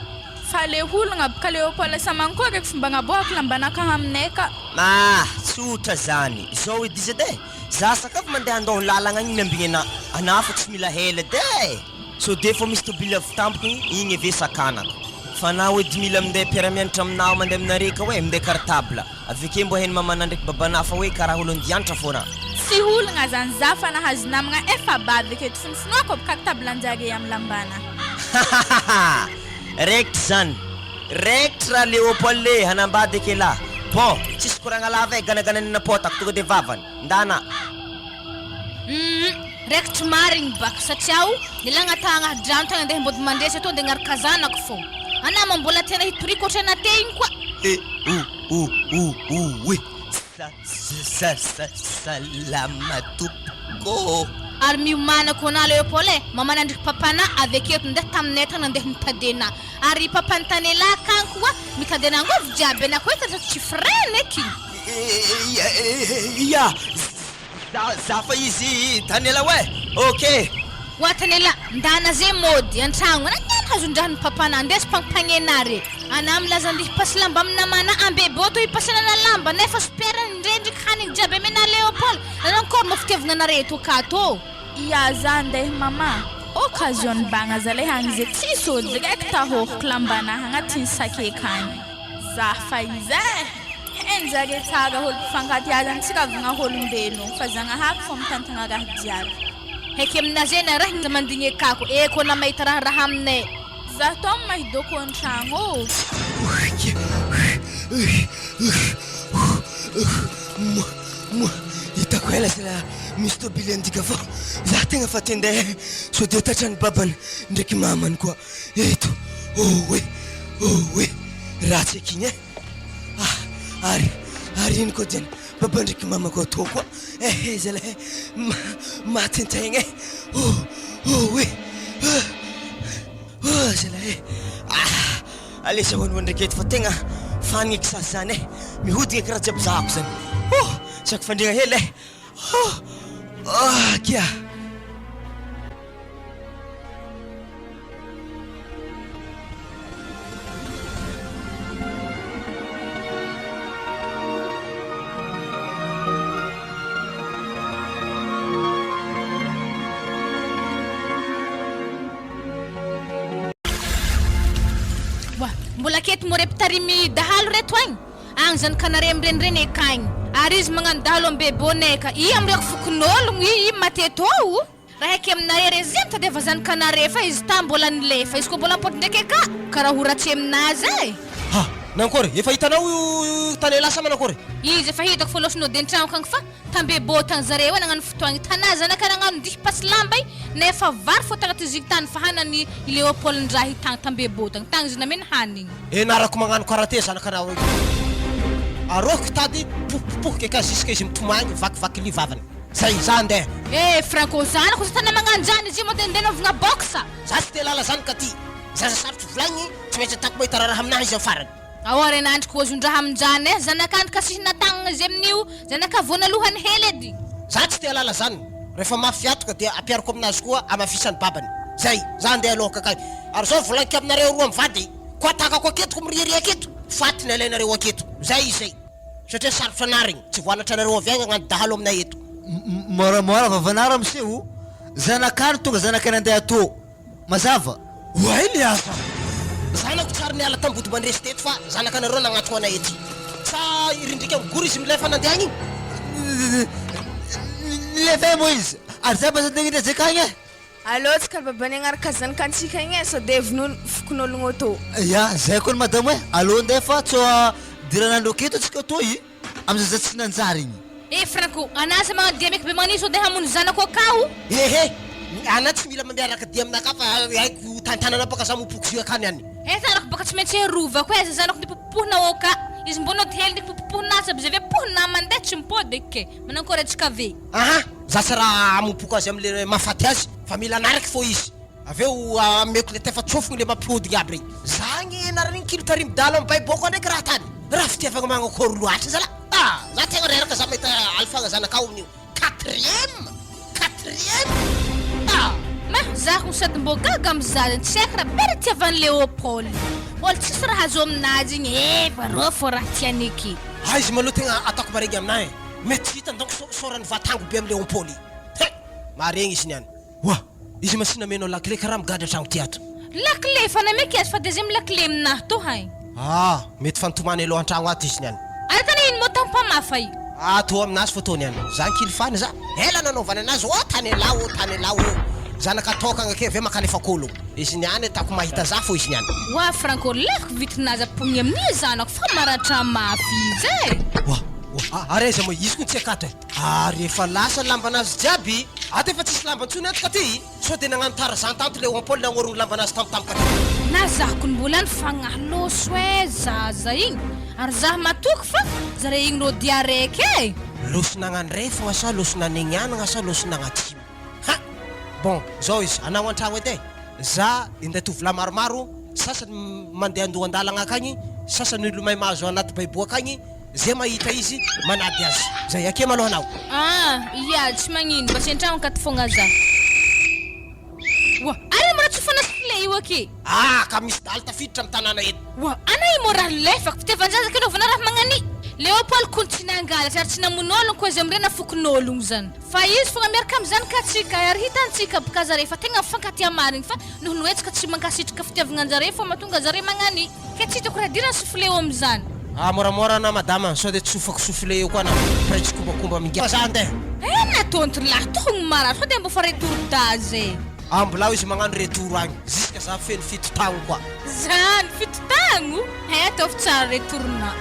fa le olagna baka Léopold samankory eky fomba agnaboaka lambanaka aminay ka tsotra zany zao edy izy edy za sakafo mandeha andoha lalagna agny miambigny ana fa tsy mila hela edy so de fa misy tobily avy tampoky igny ave sakanako fanao 10 000 amin'day piaramianatra aminao mandeha aminareka hoe minday cartable avike mbo hainy mamana ndraiky babanafa hoe karaha olo andianatra foana Tsy olagna zany za fa nahazo namagna efa bavy aketo fonifonoako cartable anjare amin'ny lambana. Rekt zany rekt raha Léopold le hanambady ake la bon tsisy koragna lava ganagananina potako tonga de vavany ndana Rekt marigny baka satria nilagna tagna drano tagna andeha mbody mandresy atao andeha ngaraka zanako fô anama mbola tena hitoriko ohatrana te igny koa oui salama tompoko ary miomanako ana Léopold mamana andriky papana aveketo ndeha taminay tagna andeha mitadena ary papany tanela akany koa mitadena angovy jiaby anako hoe tatra tsy frene eky ya zafa izy tanela we ok wa tanela ndana zay mody antragno nagnano hazondrahany papana andeha pagnapagnenare ana milaza andeha hipasy lamba amina mana ambeboto hipasana lamba nefa superany ndrendriky hanigny jiaby amena Léopold encore mafitiavagna anareto akato Ya za andeha mama occasion bagna za le hagny zay tsisy olo direct tahoriko lambana agnatin'ny saky akagny za fa izy enjare tsara olo mpifankatiazana tsy ravagna olombelogno fa zagnahary fô mitantagna raha jiaby heky aminazy na raha ny mandigny akako eko na mahita raha aminay za to mahidoko an-tragno hitako ela sala misy tobily andika fô za tegna fa tendeha so de tatrany babany ndraiky mamany koa eto oe ratsy akigny ary ino koa zany baba ndraiky mama koa to koa zala matintegna zala alesa hoanho ndraiky eto fa tegna fanigny eky sasy zany mihodigna eky raha jiaby zahako zany sako fandregna hely kia mbola keto mo repitarimy dahalo reto agny agny zany kanare amrenireny akagny ary izy magnano dahalo ambeboneka i amreko fokon'ologno i mateto raha heky aminare reziny tadeva zany kanare fa izy ta mbola nilefa izy koa mbola mpoty ndraiky aka karaha horatsy aminazy nankory efa hitanao tany lasa manakory izy efa hitako fa losinao de ntragno kagny fa tambebo tagny zareo nagnano fotoagny tana zanaka nagnano ndihy pasy lamba nefa vary fô tagnaty izy tany fa hanany Léopold ndraha hitagny tambebo tagny tagny izy nameny hanigny narako magnano karate zanakanao io aroko tady popopoky ka ziska izy mitomagny vakivaky livavany zay za andeha franco zanako sa tana magnano zany izy mo de ndenovagna boxa za tsy te lala zany ka ty zaza sarotry volagny tsy maintsy atako mahita raha aminahy izy farany ahory nandriko ozondraha aminjany zanakandry kasihina tagnana izy amin'io zanaka voanalohany hely edy za tsy te lala zany rehefa mafiatoka de ampiariko aminazy koa amafisany babany zay za andeha aloha kakay ary zao volagniky aminareo roa mivady koa takako aketoko miriri aketo fatiny alainareo aketo zay izay satria sarotra anarigny tsy voanatra anareo avy agny agnano dahalo aminay eto moramora vavanara miseho zanakany tonga zanakany andeha atô mazava oaily asa zanako tsary niala tambody mandresy teto fa zanakanareo nagnatoko anay ety sa irindrika migory izy milefa nandeha agny nilefa mo izy ary zay bazandegnindra zakagny alotsika babany agnaraka zanakansika igny so de fokon'ologno atô ya zay koa madame hoe alo ndeha fa tsoa diranandro aketo atsika atô i amizay za tsy nanjary igny franco anasa magnano dia meky be maniso de hamono zanako akao ana tsy mila mandeharaka dia aminaka fa haiko tantanana baka za mopokosy akany any zanako baka tsy maintsy herova koa za zanako ny popopohina oka izy mbona hely ny popopohina saby zay ve pohina mandeha tsy mipody ke manankory atsika ve za tsy raha mopoko azy amle mafaty azy fa mila anaraky fô izy aveo ameko le tefa tsofogny le mampihodigny aby regny zagny nariny kilo tarimy dalo amy baiboko ndraiky raha tany raha fitiavagna magnakory loatra zala za tegna reraka za mahita alfagna zanakao amin'io 4e zako sady mbo gaga amizany tsy haiko raha bery tiavany Léopold olo tsisy raha azo aminazy igny varô fô raha tiany eky izy maloha tegna ataoko maregny aminahy mety hitany donc sorany vatango be amy Léopold maregny izy niany izy masina menao lakile karaha migada tragno ty ato Lakle fa na mekias fa deuxième lakle aminah to hay. Mety fantomany aloha an-tragno ato izy niany. Ara tana ino mo tampamafa io? To aminazy fotoany ihany za nkilifany za ela nanaovana anazy tany lao zanaka tokagna ke ave makany efakolo izy niany tako mahita za fo izy niany. Wa Franco lako vitinaza pogny amin'ny zanako fa maratra mafy izy areza mo izy ko tsy akato rehefa lasa lamba anazy jiaby ato efa tsisy lamba ntsony ato ka ty so de nagnano tarzan tanto le Paul nagnorogny lamba anazy tamtamka ty na zako ny mbola ny fagnaloso zaza igny ary zaho matoky fa zare igny no dia raiky loso nagnano ray fogna sa loso nanegnianagna sa loso nagnatsimo bon zao izy anao an-tragno edy za inday tovila maromaro sasany mandeha andoha andalagna akagny sasany lomay mahazo anaty baibo akagny zay mahita izy manady azy zay ake maloha anao ia tsy magnino mba sentragno ka fogna za wa ana mora tsofana sifle io ake ka misy daly tafiditra amin'ny tanàna eto wa ana io mora laifaka fitiavan'olo ke naovana raha magnani Leopold kontinangala sy ary tsy namon'ologno koa izy am'irena fokon'ologno zany fa izy fogna miaraka am'zany ka tsika ary hitantsika boka zare fa tegna mifankatia marigny fa noho noetsika tsy mankasitraka fitiavagnan-jare fa mahatonga zare magnani ke tsy hitako raha dirana sifle eo am'zany moramora na madama so de tsofako sofle eo koa na presque kombakomba mingia za andeha natonto lahy togno maratra fa de mbo fa retourtage ambolao izy magnano retour agny jusque za feno fito tagno koa zany fito tagno ataovy tsara retourna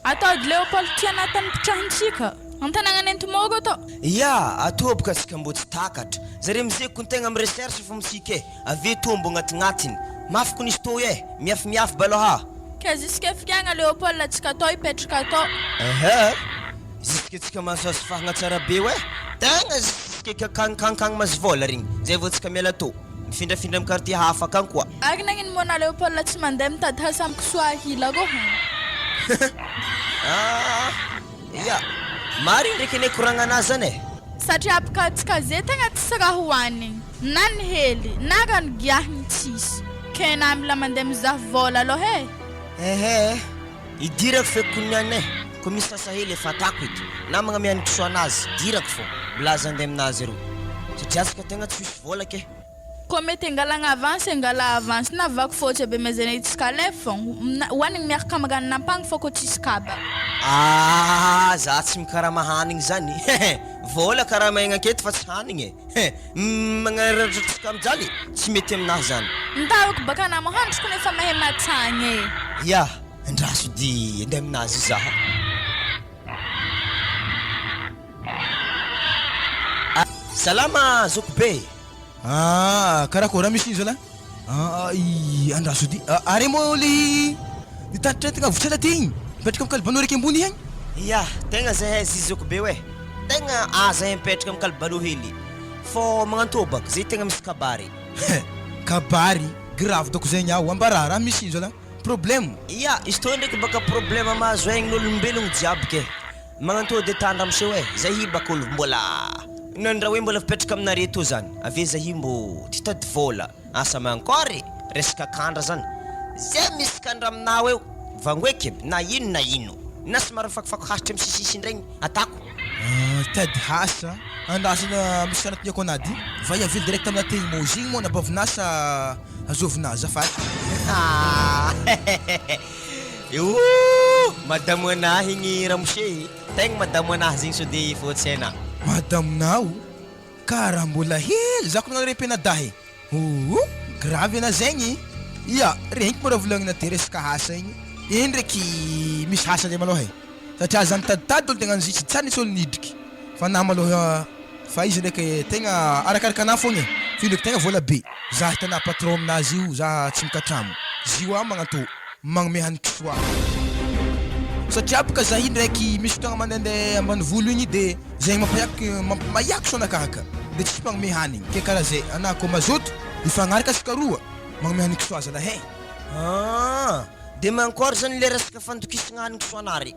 Atao Leopold tiana tany pitrahantsika an-tanàgna nentomôgo to atôboka asika mbo tsy takatra zare mizeko ny tegna amin'ny recherche fa misika ave tombo agnatignatigny mafy ko nisy to miafimiafy baloha ke ziska fikiagna Leopold atsika to ipetraka atao ziska tsika mansoso fahagna tsara be tegna ziska kankang mazivola regny zay vao tsika miala to mifindrafindra amin'ny quartier hafa akagny koa ary nagnino mona Leopold tsy mandeha mitady hasamiko soahila go marigny ndraiky ane koragna anazy zany satria apaka atsika zay tegna tsisy raha hohanigny na ny hely na rano giahigny tsisy ke na mila mandeha mizaha vola aloha idirako feko niane ko misy sasa hely efa atako eto na magnamiany kisoa anazy dirako fo milaza andeha aminazy ro satria atsika tegna tsy misy vola ke ko mety angalagna avance na vako fotsy abe mezana itsika lefa hoanigny miaraka magano nampagny fô ko tsisy kaba za tsy mikaraha mahanigny zany vola karaha maigna aketo fa tsy hanigny magnaradratsika amijaly tsy mety aminahy zany ntaroko baka na mahandroko nefa mahay matsagny andraso di andeha aminazy zaha salama zoko be karakôra misy izy ala andraso di are mo le nitatitra tegna votsala ty igny mipetraka mikalibano raiky ambony igny tegna zahay zizoko be tegna zahay mipetraka mikalibano hely fô magnantôbaka zay tegna misy kabary kabary grave doko zay nyaho ambara raha misy izy ala problème izy tô ndraiky baka problème mahazo aign'olombelogno jiaby ke magnantô de tandra amseho zay hibaka olo mbola nandra hoe mbola fipetraka aminare to zany ave zahy mbo titady vola asa mankory resaka kandra zany zay misy kandra aminao eo vangoeky na ino na somary fakofako hasitra misisisy ndregny atako tady hasa andrasana misy anatiny ako anady va iavily direct amina tegnologie igny mo nabavinasa azovina azafady madamo anahy igny ramose tegna madamo anahy zegny so de fotsy ana madamonao karaha mbola hely zako nagnano rempenadahy grave ana zegny regniko mora volagnina ty resaka hasa igny ndraiky misy hasa zay maloha satria zany taditady olo tegna nizitsy tsara nisy olo nidriky fa na maloha fa izy ndraiky tegna arakaraka anahy fogna filoky tegna vola be za hitanà patron aminazy io za tsy mikatramo zio magnantô magnome hanikisoa satria baka zahy ndraiky misy fotoagna mandehandeha ambany volo igny de zay mampamayaky sonakahaka de tsy magnome hanigny ke karaha zay anah koa mazoto ifagnaraka asika roa magnome hanigny kisoa zalahy de mankôry zany le resaka fandokisagna hanigny kisoanary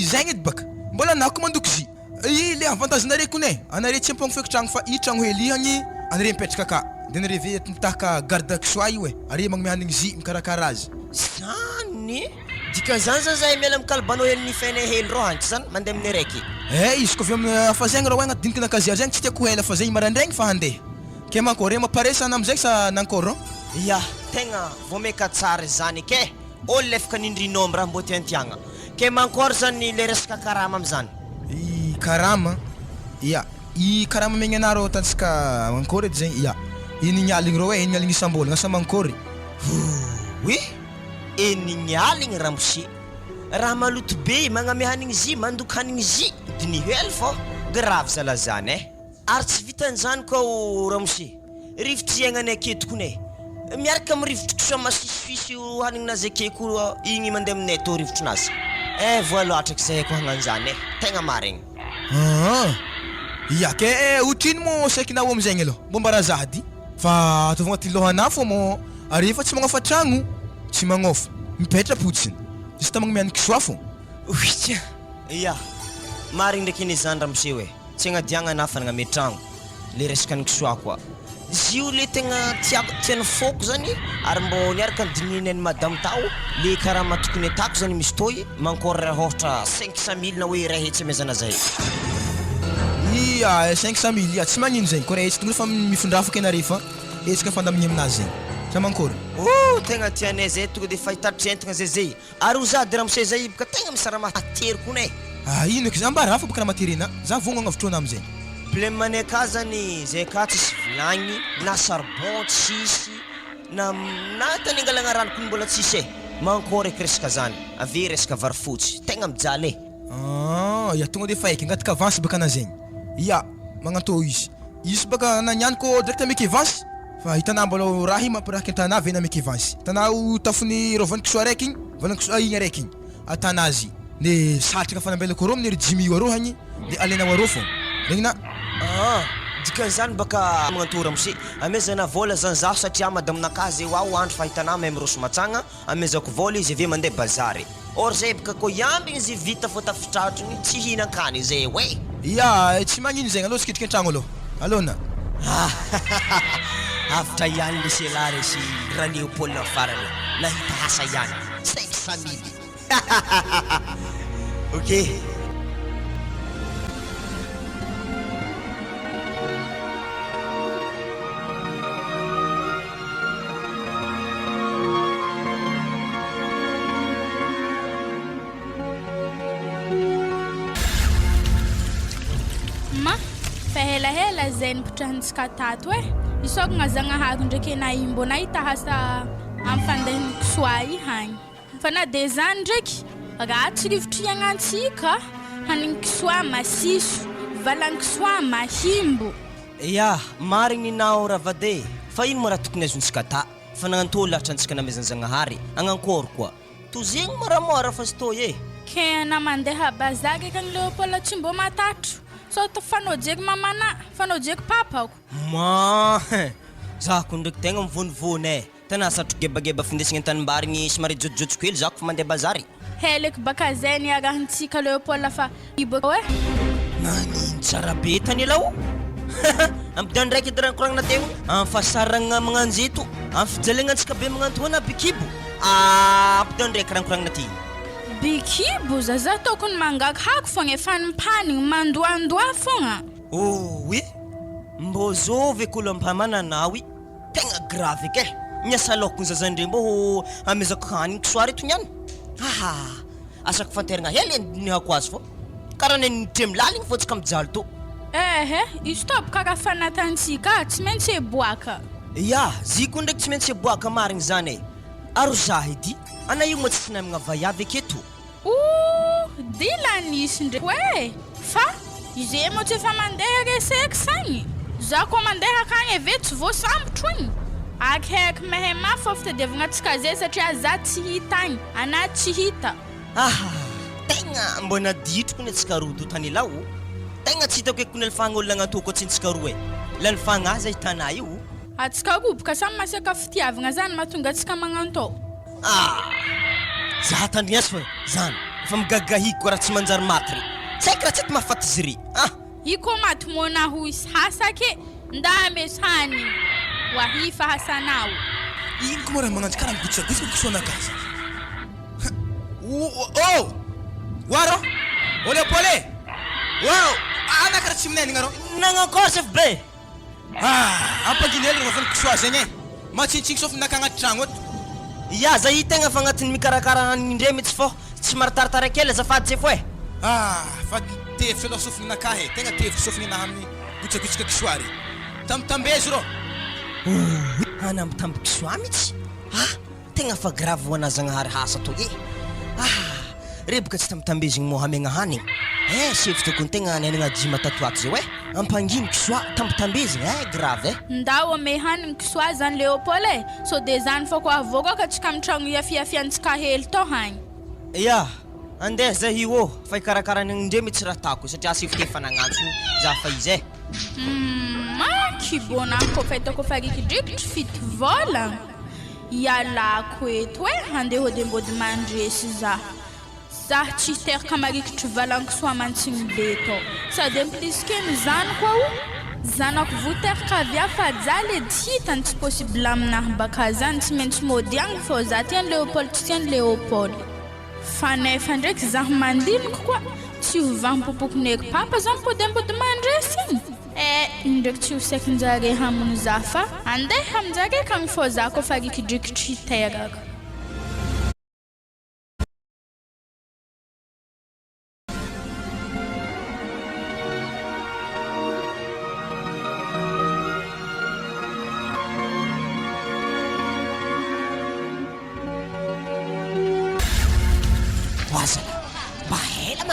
izagny edy baka mbola anah koa mandoky zy i le avantagenare konay anare tsy ampagno feky tragno fa i tragno helihagny anare mipetraka ka de anare ve mitahaka garde kisoa io are magnome hanigny zy mikarakara azy zany dikan'izany zany zahay miala mikalibanao hely nifainay hely rô hanky zany mandeha amin'ny araiky izy koa avy amin'ny afa zegny raha hoe agnaty dinikinakaziary zegny tsy tiako hela fa zegny maraindraigny fa handeha ke mankôry mampare sana amizay sa nankôry ya tegna voameka tsara zany ke olo lefaka nindrinao raha mbô tiantiagna ke mankôry zany le resaka karama am'zany i karama ya i karama megny anah rô tatsika mankôry edy zegny ya iny aligny rô iny aligny isam-bolagna asa mankôry oui iny aligny ramosy raha maloto be magname hanigny zy mandoky hanigny zy de ny hely fô grave zala zany ary tsy vitan'izany koa ramosy rivotry iagnanay aketokonay miaraka amin'ny rivotry kisoa masisifisy hanigninazy akeko igny mandeha aminay tô rivotrinazy voaloatra k zahay koa hagnan'izany tegna marigny ya ke otrino mo saikinao amizegny aloha mbô mbara zahady fa ataovagna ty lohanah fô mo ary efa tsy magnofa tragno tsy magnofa mipetra potsiny juste magnome hanigny kisoa fô oitsa ya marigny ndraiky iny zany ramose hoe tsy agnadiagna anah fa nagname tragno le resaka ny kisoa koa zio le tegna tiany fôko zany ary mbô niaraka nidininay ny madame tao le karama tokony atako zany misy toy mankôry raha ohatra 500 000 na hoe raha hetsy amezana zay 500 000 ya tsy magnino zegny koa raha hetsy tongolo fa mifondrafaka ianare fa etsika fandamigny aminazy zegny sa mankôry tegna tianay zay tonga de fahitatry entagna zay ary ozady ramose zay baka tegna misarama aterykonay ino eky za mba raha fa baka raha materina za vongo agnavotronah amizay problème manay ka zany zay ka tsisy vilagny na charbon tsisy na tany angalagna rano kony mbola tsisy mankôry eky resaka zany ave resaka vary fotsy tegna mijaly ya tonga de fa eky angatika avance baka na zegny ya magnantô izy baka naniany ko direct ameky avance fa hitanah mbola raha igny mampirahaka antanah vena ameky avance hitanah tafony rovany kisoa raiky igny volana kisoa igny araiky igny atanazy de satraka fanambelako rô amin'ny ry 10 000 arô hagny de alena arô fô regny na dikan'izany baka magnantoro amose amezana vola zany zaho satria madaminakazy eo ao andro fa hitanah mahay miroso matsagna amezako vola izy ave mandeha bazary or zay baka ko iambigny izy vita fô tafitratrony tsy hinan-kany zay hoe ya tsy magnino zegny aloha sikitrika an-tragno aloha alôna avitra ihany le selary sy raha Léopold farany nahita asa ihany 500 000 ok Hela zay nipitrahantsika tato isôgna zagnahary ndraiky anah io mbô nahita asa amin'ny fandehany kisoa i hagny fa na de zany ndraiky raha tsy rivotry iagnantsika hanigny kisoa masiso valany kisoa mahimbo ya marigny nao ravade fa ino mo raha tokony azontsika ta fa nagnantô lahatra antsika namezany zagnahary agnankory koa to zegny moramora fa sy toy ke anah mandeha bazary eky agny Léopold tsy mbô matatro so fanao jeky mamana fanao jeky papako zako ndraiky tegna mivonivony tana satro gebageba findesagna an-tanimbarigny somary jojojotsoko hely zako fa mandeha bazary heleky baka zay niarahantsika Léopold fa iboko nanino tsara be tany alao ampidany ndraiky edy raha nikoragna teo am'fasaragna magnanjeto am'fijalagnansika be magnantoana bikibo ampidany ndraiky raha nikoragna ty bikibo zaza tokony mangakahako fogna efa nimpanigny mandoandoa fogna oui mbô zovy ekolo ampamananao i tegna grave ke miasa laokony zazandre mbô amezako hanigny kisoa reto niany asako fanteragna hely nihako azy fô karaha nitry milaligny fô tsika mijaly to izy to bokaraha fanatantsika tsy maintsy eboaka ya ziko ndraiky tsy maintsy eboaka marigny zany aro zah edy ana io moa tsy sinamagna vaiavy aketo dilanisy ndraiky fa izy moa tsy efa mandeha reseky sagny za koa mandeha akagny ave tsy voasambotro igny akaiky mahay mafy fa fitadiavagna antsika zay satria za tsy hita agny ana tsy hita tegna mbona ditroko ny atsika roa do tany lao tegna tsy hitako hoe kony alfagnaolona agnatoko atsintsika roa e la nifagnaza hitana io atsika koboka samy masaka fitiavagna zany mahatonga atsika magnano tao za tandrignasa fa zany efa migagahiko raha tsy manjary maty re saika raha tsy ety mahafaty izy re iko maty mona ho isy hasake nda mesany wahifa hasanao ino ko mo raha magnanjo karaha migotsagotsaky kisoanakazy oh waro ole pole waro anakara tsy minenigna ro nagnakôry chef be ampaginely ro mafany kisoa zegny e matsintsiny saofa minaka agnaty tragno eto ya za i tegna fa agnatin'ny mikarakara indre mitsy fô tsy maritaritara kely azafady zay fo e fa tevitra aloha sofiny naka e tegna tevitra sofiny anahy amin'ny gotsagotsaka kisoa re tambitambezy ro anambitamby kisoa mitsy tegna fa grave ho anazagnahary hasa to e rebaka tsy tambitambezigny mo hamegna hanigny sefy tokony tegna nenagna jima tatoato zay hoe ampangino kisoa tambitambezigny grave ndao ame hanigny kisoa zany Léopold e so de zany fa koa avôka ka tsika mitragno iafiafiantsika hely to hagny ya andeha zay io fa ikarakarany indre mitsy raha tako satria sefy te fanagnantso za fa izy e kibona kofa hitako fa rikidrikitry fito volagna ialako eto e handeha hody mandresy za tsy teraka marikitry valankisoa mantsigny be to sady ampliskeny zanako ao zanako voteraka avy afa jaly edy hitany tsy possible aminahy baka zany tsy maintsy modiagny fô za tiany Léopold tsy tiany Léopold fa nefa ndraiky zaho mandiniko koa tsy hovampopokony papa za mipody mandresy igny indraiky tsy ho saikinjare hamony za fa andeha aminjare kagny fô za kofa rikidrikitry hiteraka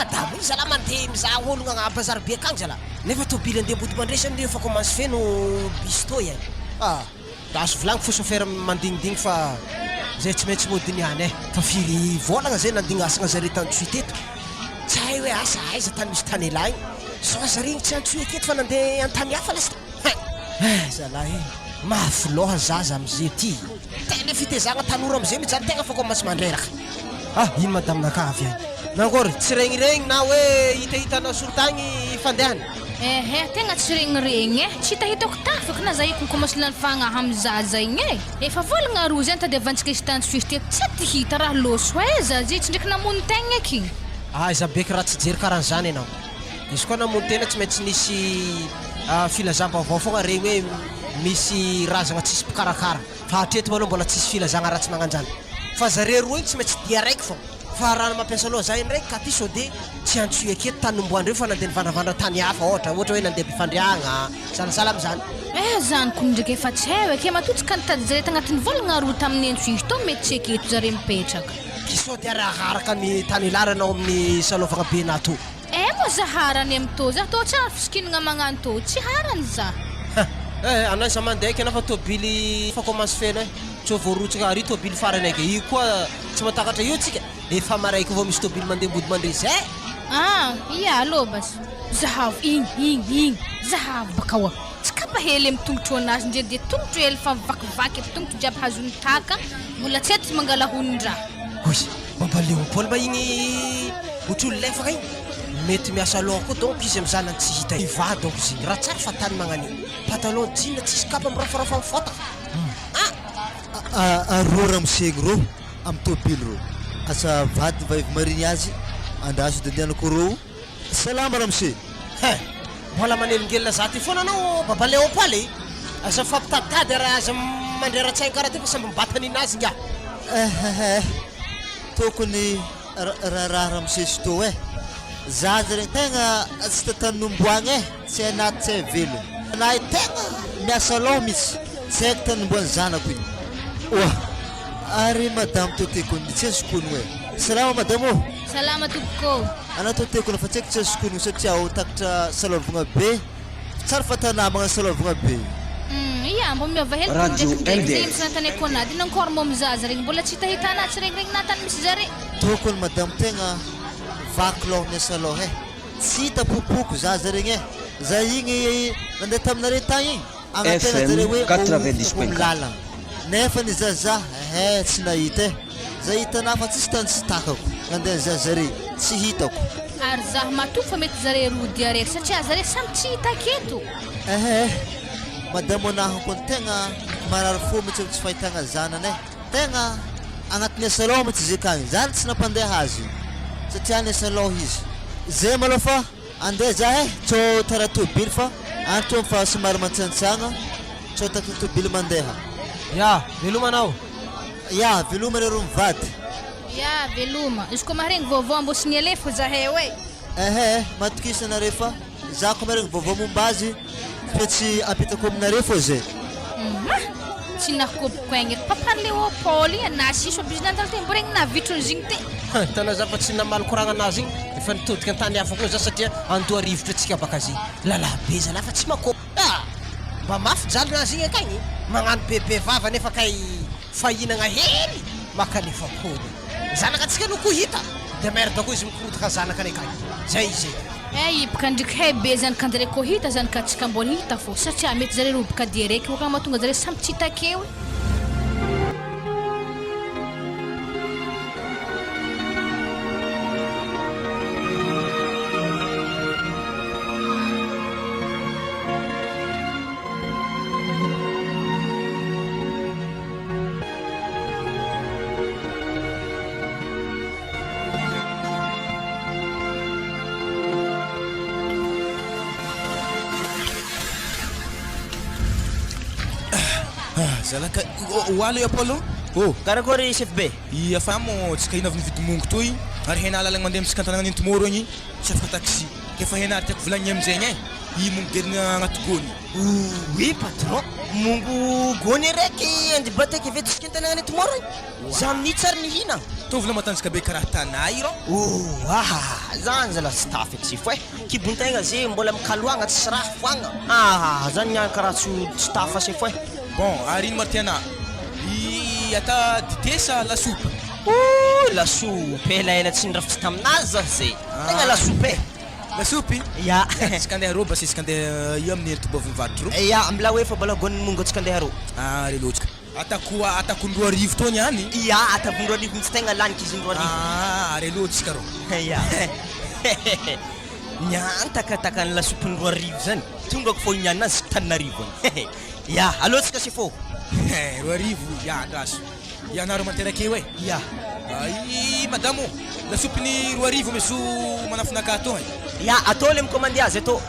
madamo izy ala mandeha mizaha ologna agnabazary be akagny zala nefa tobily andeha mbody mandresy andeha fa commence feno bisto e da azo volagny fo chauffeur mandingidingy fa zay tsy maintsy modiny hany e fa firy volagna zay nandignasagna zare tantsuit eto tsy hay hoe asa aiza tany misy tany ela igny so zareny tsy antsoy aketo fa nandeha antany hafa lasta zalahy mahafiloha zaza amizay ty tena fitezagna tanora amizay mitsary tegna fa commence mandreraka ino madame nakavy any nakory tsy regniregny na hoe hitahitanao sorotagny fandehany tegna tsy regniregny tsy hitahitako tafaka na za iko commence lany fagnahy amy zaza igny efa volagna roa zany tady avantsika izy tantsuit eto tsy tihita raha loso za zay tsy ndraiky namony tegna eky iza beky raha tsy jery karahan'zany ianao izy koa namony tena tsy maintsy nisy filazam-baovao fogna regny hoe misy razagna tsisy mpikarakara fa hatreto maloha mbola tsisy filazagna raha tsy magnanjany fa zare roa igny tsy maintsy dia raiky fô fa raha mampiasa aloha zay ndraiky ka ty sode tsy antsoy aketo tany nomboandreo fa nandeha nivandravandra tany hafa ohatra hoe nandeha bifandriagna salasala am'zany zany koa ndraiky efa tsy hay ake matotsika nitady zare tagnatin'ny volagna roa tamin'ny antsuit to mety tsy aketo zare mipetraka kisode araharaka ny tany ilaranao amin'ny salovagna be na to mo za harany amy to za to tsara fisikinagna magnano to tsy harany za anay za mandeha eky anafa tobily fa commence feno tsy voarotsaka ary tobily farany ake io koa tsy matakatra io tsika efa maraiky vao misy tobily mandeha mbody mandresy ia alô bas zahavo igny zahavo baka oa tsy kapa hely amy tongotro anazy ndre de tongotro hely fa mivakivaky amy tongotro jiaby hazony taka mbola tsy ety mangala honondraha oy baba Léopold mba igny otrolo lefaka igny mety miasa loha koa donc izy am'zanany tsy hita iva donc izy raha tsara fa tany magnan'io pantalon jean tsisy kapa mirafarafa mifota arora misegny ro amy tobily ro asa vady vaivy mariny azy andraso de andehanako ro salama raha mose mbola manelingelina za ty foana anao baba Léopold asa fampitaditady raha aza mandrera-tsaigny karaha ty fa samby mibatany inazy nga tokony raha mose sy to zaza regny tegna tsy tatany nomboagny tsy anaty tsy hay velogno anahy tegna miasa loha misy tsy haiko tany nomboany zanako igny ary madame totekony tsy azokonogno salama madame salama tompoko ana totekony fa tsy haiko tsy azokonogno satria takatra salovagna be tsara fatana magna salovagna be ia mbo miova hely ndraiky misy nantaniako anady ino ankôry mô mizaza regny mbola tsy hitahita anazy regny natany misy zare tokony madame tegna vaky lohany asaloha tsy hita popoko zaza regny za igny nandeha taminareo tagny igny agnatena zare hoe lalana nefa ny zaza tsy nahita za hitana fa tsisy tany tsy takako nandeha zazare tsy hitako ary zaho matoky fa mety zare rody araiky satria zare samy tsy hita aketo madamo anahako ny tegna marary fo mitsy tsy fahitagna zanany tegna agnatin'ny asaloha mitsy izy akagny zany tsy nampandeha azy satria ny asaloha izy zay maloha fa andeha za tsô tara tobily fa antony fa somary mantsantsagna tsô taky tobily mandeha ya velomanao ya veloma rero mivady ya veloma izy koa maharegny vaovao ambosigny alefo zahay hoe matokisana fa za koa maharegny vaovao momba azy fa tsy apitako aminareo fô zay tsy nakopoko agny paparle o Paul anasiso bizy nandalo te mboregny navitrony zigny te tana za fa tsy namaly koragna anazy igny efa nitodika antany hafa koa za satria andoha rivotra atsika baka azy lalabe zalahy fa tsy makopy mba mafy jalo nazy igny akagny magnano bebe vava nefa kay fahinagna hely makalefa kony zanaka atsika no ko hita de merde koa izy mikorotaka zanaka anay kagny zay izy ibaka ndriky be zanaka andare ko hita zanaka atsika mbola hita fô satria mety zare robaka direct oka mahatonga zare samy tsy hita akeo zalaka oalo Apollo karakory chef be afamo tsika hina avy nividy mongo toy ary hena lalagna mandeha misikantanagna nintomoro agny tsy afaka taxi kefa henary tiako volagny amizegny mongo gerina agnaty gony oui patron mongo gony raiky andibateky ve tsikantanagna nintomoro za amin'ny tsary nihina tovla matanjaka be karaha tanay ro zany zala tsy tafy fo kibontegna ze mbola mikaloagna tsy raha foagna zany niany karaha tsy tafa se fo bon ary ino martiana ata dité sa lasoupe lasoupe elaela tsy nirafitsy taminazy za zay tegna lasoupe lasoupe ya tsika andeha ro basi tsika andeha io amin'ny hery tobovy mivaditry ro ya amila hoe fa mbola goniny mongo atsika andeha ro relotsika atako ndroa arivo tony any ya atako ndroa arivo mitsy tegna laniky izy ndroa arivo relotsika ro ya niantakataka ny lasoupe ndroa arivo zany tonga ko fo nianazy taninarivo any ya alotsika se fô roa arivo ya andraso ianaro manterake hoe ya madamo lasoupe ny roa arivo meso manafinaka atô ya atô le mikomandy azy atô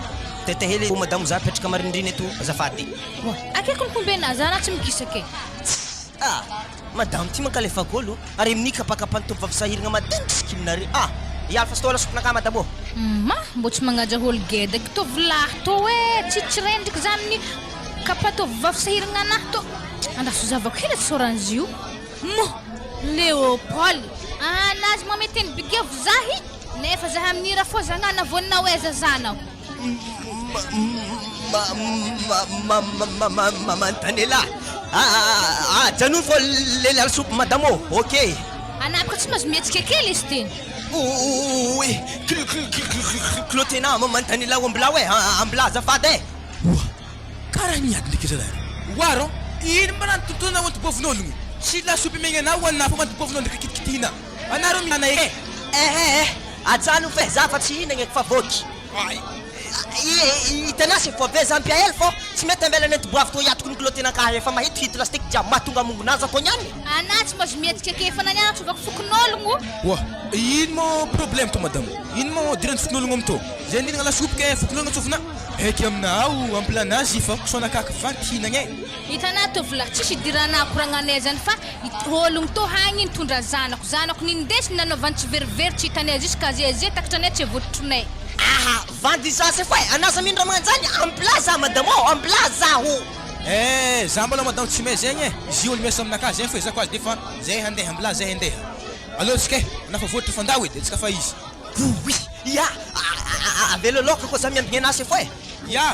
tetehely madamo za petraka marindriny eto azafady akeko ny kombena za na tsy mikisake madamo ty makalefako olo ary amin'ny kapakapany toby vavasahiragna madiniky sikinare iala fa sitô lasoupe naka madamo mbo tsy magnaja olo gedaky to vilahy to hoe tsitsirendriky za amin'ny kapato vavasahiragna anahy to andaso zavako hely tsoran'izy io Leopold anazy mameteny bigevo zahy nefa zahay amin'ny raha fô zagnana vonina hoe zazanako mantanela janono fô le lasoupe madamo ok anapaka tsy mahazo mihetsika kely izy teny clotena mantanela ambila hoe ambila azafady karaha niady ndraiky zalahy waro ino mba nanotontona antobovin'ologno tsy lasoupe megnana hoanina fa mantobovin'olo ndraiky kitikitihina anaro miana ajano fe za fa tsy hinagna eky fa voky itanasy fo ave zampia hely fô tsy mety ambelany antoboavy to iatoko ny clotenakahy efa mahitohito lastiky dia mahatonga mongonazy atao niany ana tsy mahazo mihetsika ke efa naniana tsovako fokon'ologno ino mo problème to madamo ino mo dirany fokon'ologno amto zay ninagna lasoupe ke fokon'ologno tsofina eky aminao ampilanazy fa sonakaka vantihinagna hitana tovolahy tsisy idirana koragnanay zany fa ologno to hagny nitondra zanako nindesiny nanaovany tsy verivery tsy hitanay jusqu'à zay takatra anay tsy avototronay vandy za se foy anaza mindra magnanjany ampla za madamo ampla zaho za mbola madamo tsy may zegny izy olo miasa aminakahy zegny fa zako azy defa zay handeha ambila zay handeha alotsika nafa voatra fandao edy tsika fa izy ya aveloloka koa za miambigny anazy foy ya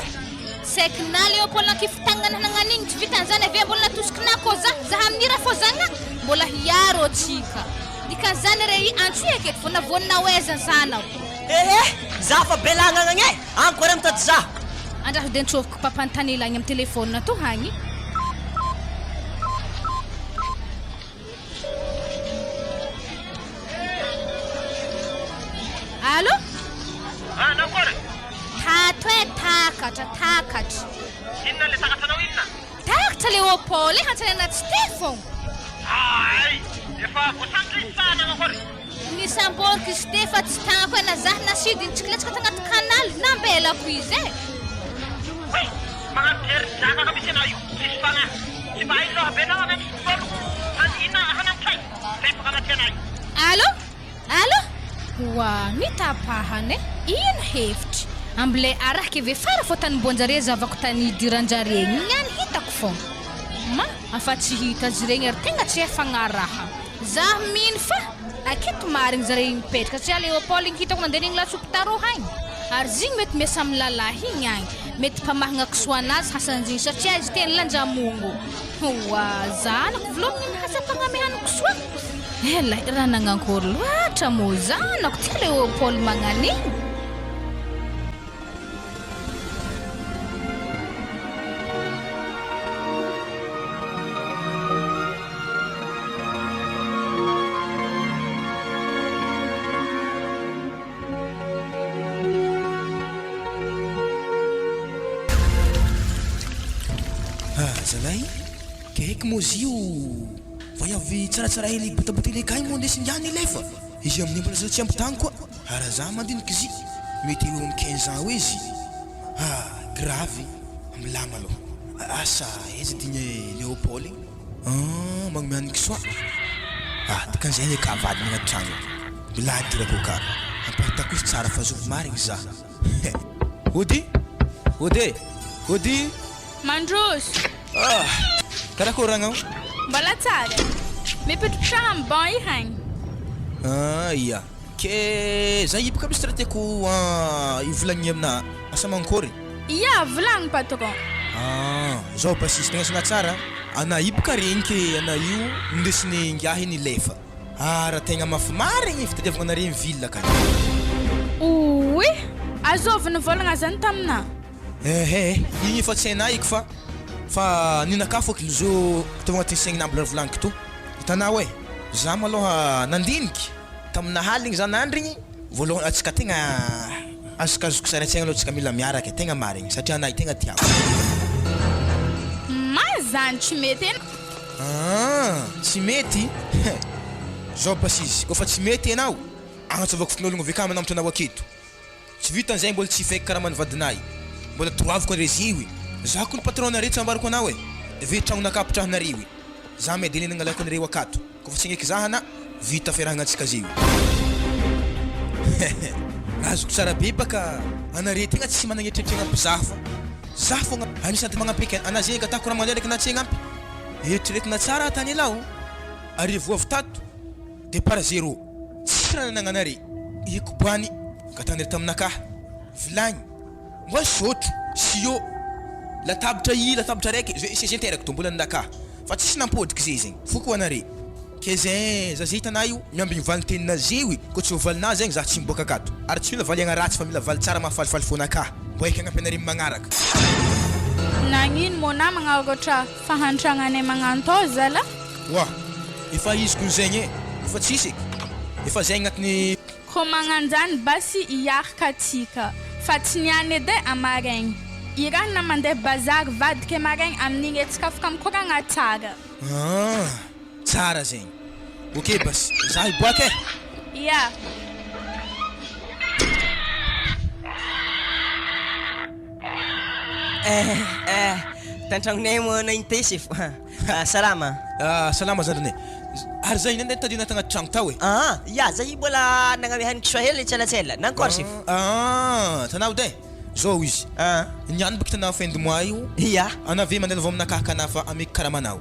sekina Leopold nakifitagnana nagnanigny tsy vitany zany avy mbola natosikinako za amin'ira fô zagna mbola hiaro atsika dikan'izany re antso eketo vao navonina oezany zanao za fa belangagna agny ankory mitady za andraso dia nitsoviko pampanotanila agny amin'ny telefônina to hagny allo nakory tato takatra inona le takatanao inona takatra le opole hantsalaina tsy tefon ay efa voasanotry isana nakory nisamboriko izy te fa tsy tanako ena zaho nasidiny tsikiletsika tagnaty kanaly nambelako izy oe magnano tery-drakaka misy anao io misy fagnahy tsy mba hay loha be nao anaty folo inona hanamtray lefaka anaty anay allo hoa mitapahane ino hevitry amble arahaka eve fara fô tany mbonjare zavako tany idiranjare igny any hitako fô ma afa tsy hita azy regny ary tegna tsy efagnaraha zaho mino fa aketo marigny zare mipetraka satria Léopold igny hitako nandeha igny lasopitaro hagny ary zigny mety mesa amin'ny lalahy igny agny mety mpamahagna kisoa anazy hasan'zigny satria izy teny lanjamongo hoa zanako volomigny hasampagnamehany kisoa elay raha nagnankory loatra mo zanako tia Léopold magnan'igny zalahy kaiky mozy io va avy tsaratsara hely botabotely kay mo ndesiny ihany lefa izy amin'ny mbola za tsy ampitany koa araha za mandiniky izy mety eo amin'ny 15 ans izy gravy milama aloha asa eza digny Léopold igny magnomaniky soa dikan'izay le kavady magnaty tragno miladirako ka ampahitako izy tsara fa zovo marigny za ody Mandros karakory ragnao mbola tsara mipetrapetraha amin'ny ban i hagny iya ke za hipaka misy tiako ivolagny amina asa mankory ia volagny patron zao basisy tegna sana tsara ana hipaka regny ke ana io ndesiny ngiahy ny lefa raha tegna mafy marigny fitadiavagna anare ville ka oy azoviny volagna zany tamina igny efa tsy hainay eky fa ninaka foky zo tovagna ty segninambola volagniko to hitanao za maloha nandiniky tamina haligny za nandry igny voalohany atsika tegna azokazoko saratsaigna aloha tsika mila miaraka tegna marigny satria anay tegna tiako mazany tsy mety ena tsy mety zao basisy kofa tsy mety anao agnatsovako fitin'ologno avy ka manambotra anao aketo tsy vitan'izay mbola tsy faiky karaha manivadinay mbola troaviko reziwy za ko ny patron nare tsy ambarako anao ve tragno nakapitrahanareo za medely nangalako anareo akato kofa tsy ngeky zahana vita fiarahagnantsika zio azoko tsara be baka anare tegna tsy managnetritrena ampy za fogna anisany magnampy ana zegny atako raha mandeha na tsy agnampy eritreretina tsara tany alao arivo avy tato départ 0 tsy raha nananare ikoboany katanare taminaka vilagny moi sotro sio latabatra raiky c'est teraka to mbola ndaka fa tsisy nampodiky zay zegny foko anare ke zay za zay hitanay io miambigny valitenina zewy ko tsy valina zegny za tsy miboaka akato ary tsy mila valiagna ratsy fa mila valy tsara mahafalifaly fonaka mbo haika agnampy anare magnaraka nagnino mona magnaratra fahantragnanay magnano to zala wa efa iziko zegny efa tsisy efa zegny agnatiny ko magnano zany basy iaraka atsika fa tsy niany edy amaraigny iraha na mandeha bazary vadika amaraigny amin'igny etsika afaka mikoragna tsara tsara zegny ok basy za hiboaka ia tantragnonay mo naintesy salama salama zandrinay ary zay inandeha tadina tagnaty tragno tao ya zay mbola nagnamehany kiswahely tselatsela nankory sif tanao de zao izy niany baka tanao fin de mois io ya anave mandela vao aminakahakana fa ameky karamanao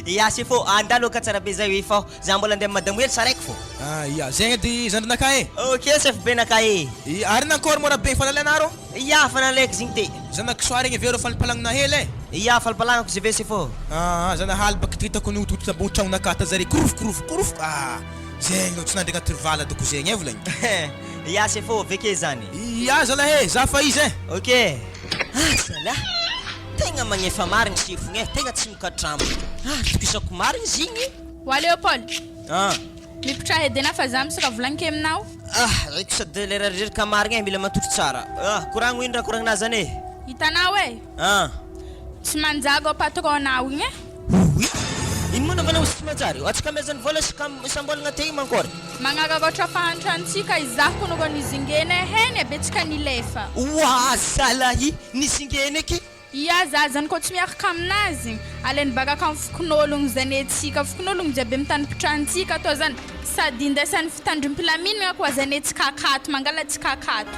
ya sifo andalo ka tsara be zay fo za mbola andeha madamo hely saraiky fo Ia, zegny edy zandrinaka e. Ok chef be nakae. Ary nankôry mora be fanalanarô? Ia fanalaiky zigny te. Zanaka soary igny aveo rô falipalagnina hely e. Ia falipalagnako zay ve se fô. Zanahaly baka hitako nototota bo tragnonaka ta zare korofo. Zegny tsy nandry agnaty vala doko zegny e volagny. Ia se fô veke zany. Ia zalahy za fa izy e. Ok. Zala. Tegna magnefa marigny chefogny e, tegna tsy mikatramo. Topisako marigny zigny. Wa Leopold. Mipitraha edena fa za misaka volaniko aminao. Reko sady lerareraka marigny e, mila matotry tsara. Koragno indra koragna zany e. Hitanao e. Tsy manjago patronao igny e. Oui. Ino moa namanao sy manjary? Atsika mezany vola sambolagna tegny mankory. Magnaragôtra fahantransika izako noko nizingene heny abetsika nilefa. Wa salahi nisingene ke. Ia za zany ko tsy miaraka aminazy aleny bagaka amin'ny fokon'ologno zany etsika fokon'ologno jiaby mitany pitrantsika atao zany sady indesan'ny fitandrim-pilaminana koa zany etsika akato mangalatsika akato.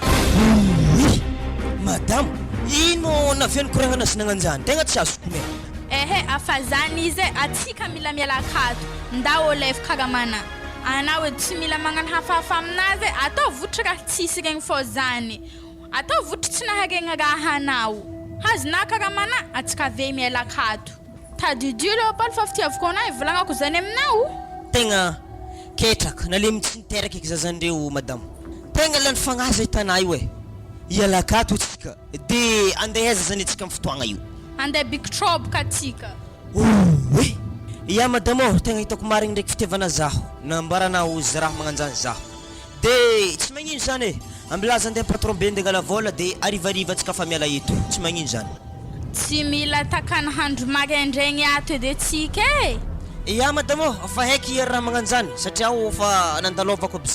Madame, ino naviany koragnana sy nagnanjany tegna tsy azoko me. Afa zany izy atsika mila miala akato nda olev kagamana anao edy tsy mila magnano hafahafa aminazy atao votry raha tsisy regny fô zany atao votry tsy naharegna raha anao hazona kagamana atsika ve miala akato tadidio Leopold fa fitiavako anao ivolagnako zany aminao tegna ketraka nalemy tsy niteraka eky zazandreo madame tegna lany fagnaza hitanay io e iala akato atsika de andeheza zany atsika amin'ny fotoagna io ande big trouble katsika. Oui. Ia madame tegna hitako marigny ndraiky fitiavana zaho nambaranao za raha magnanjany zaho de tsy magnino zany e ambilaza andeha patron be ndegala vola de arivariva atsika fa miala eto tsy magnino zany tsy mila takana handro magandraigny ato edy atsika e. Ia madame fa haiky raha magnanjany satria aho fa nandalovako aby.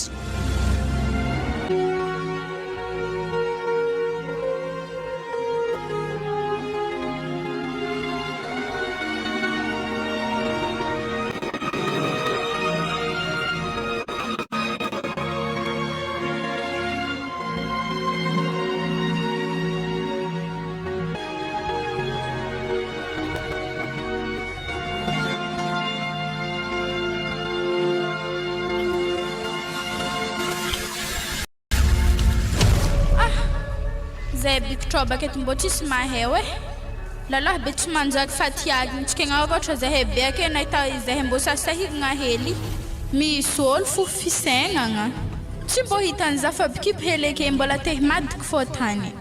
Zay big trouble aketo mbô tsisy maheo e lalahy be tsy manjaky fatiagny tsikagna ohatra zahay be ake nahita zahay mbô sasahiragna hely misy ôlo fo fisainagna tsy mbô hitan'za fa bikipo hely ake mbola te madiky fô tany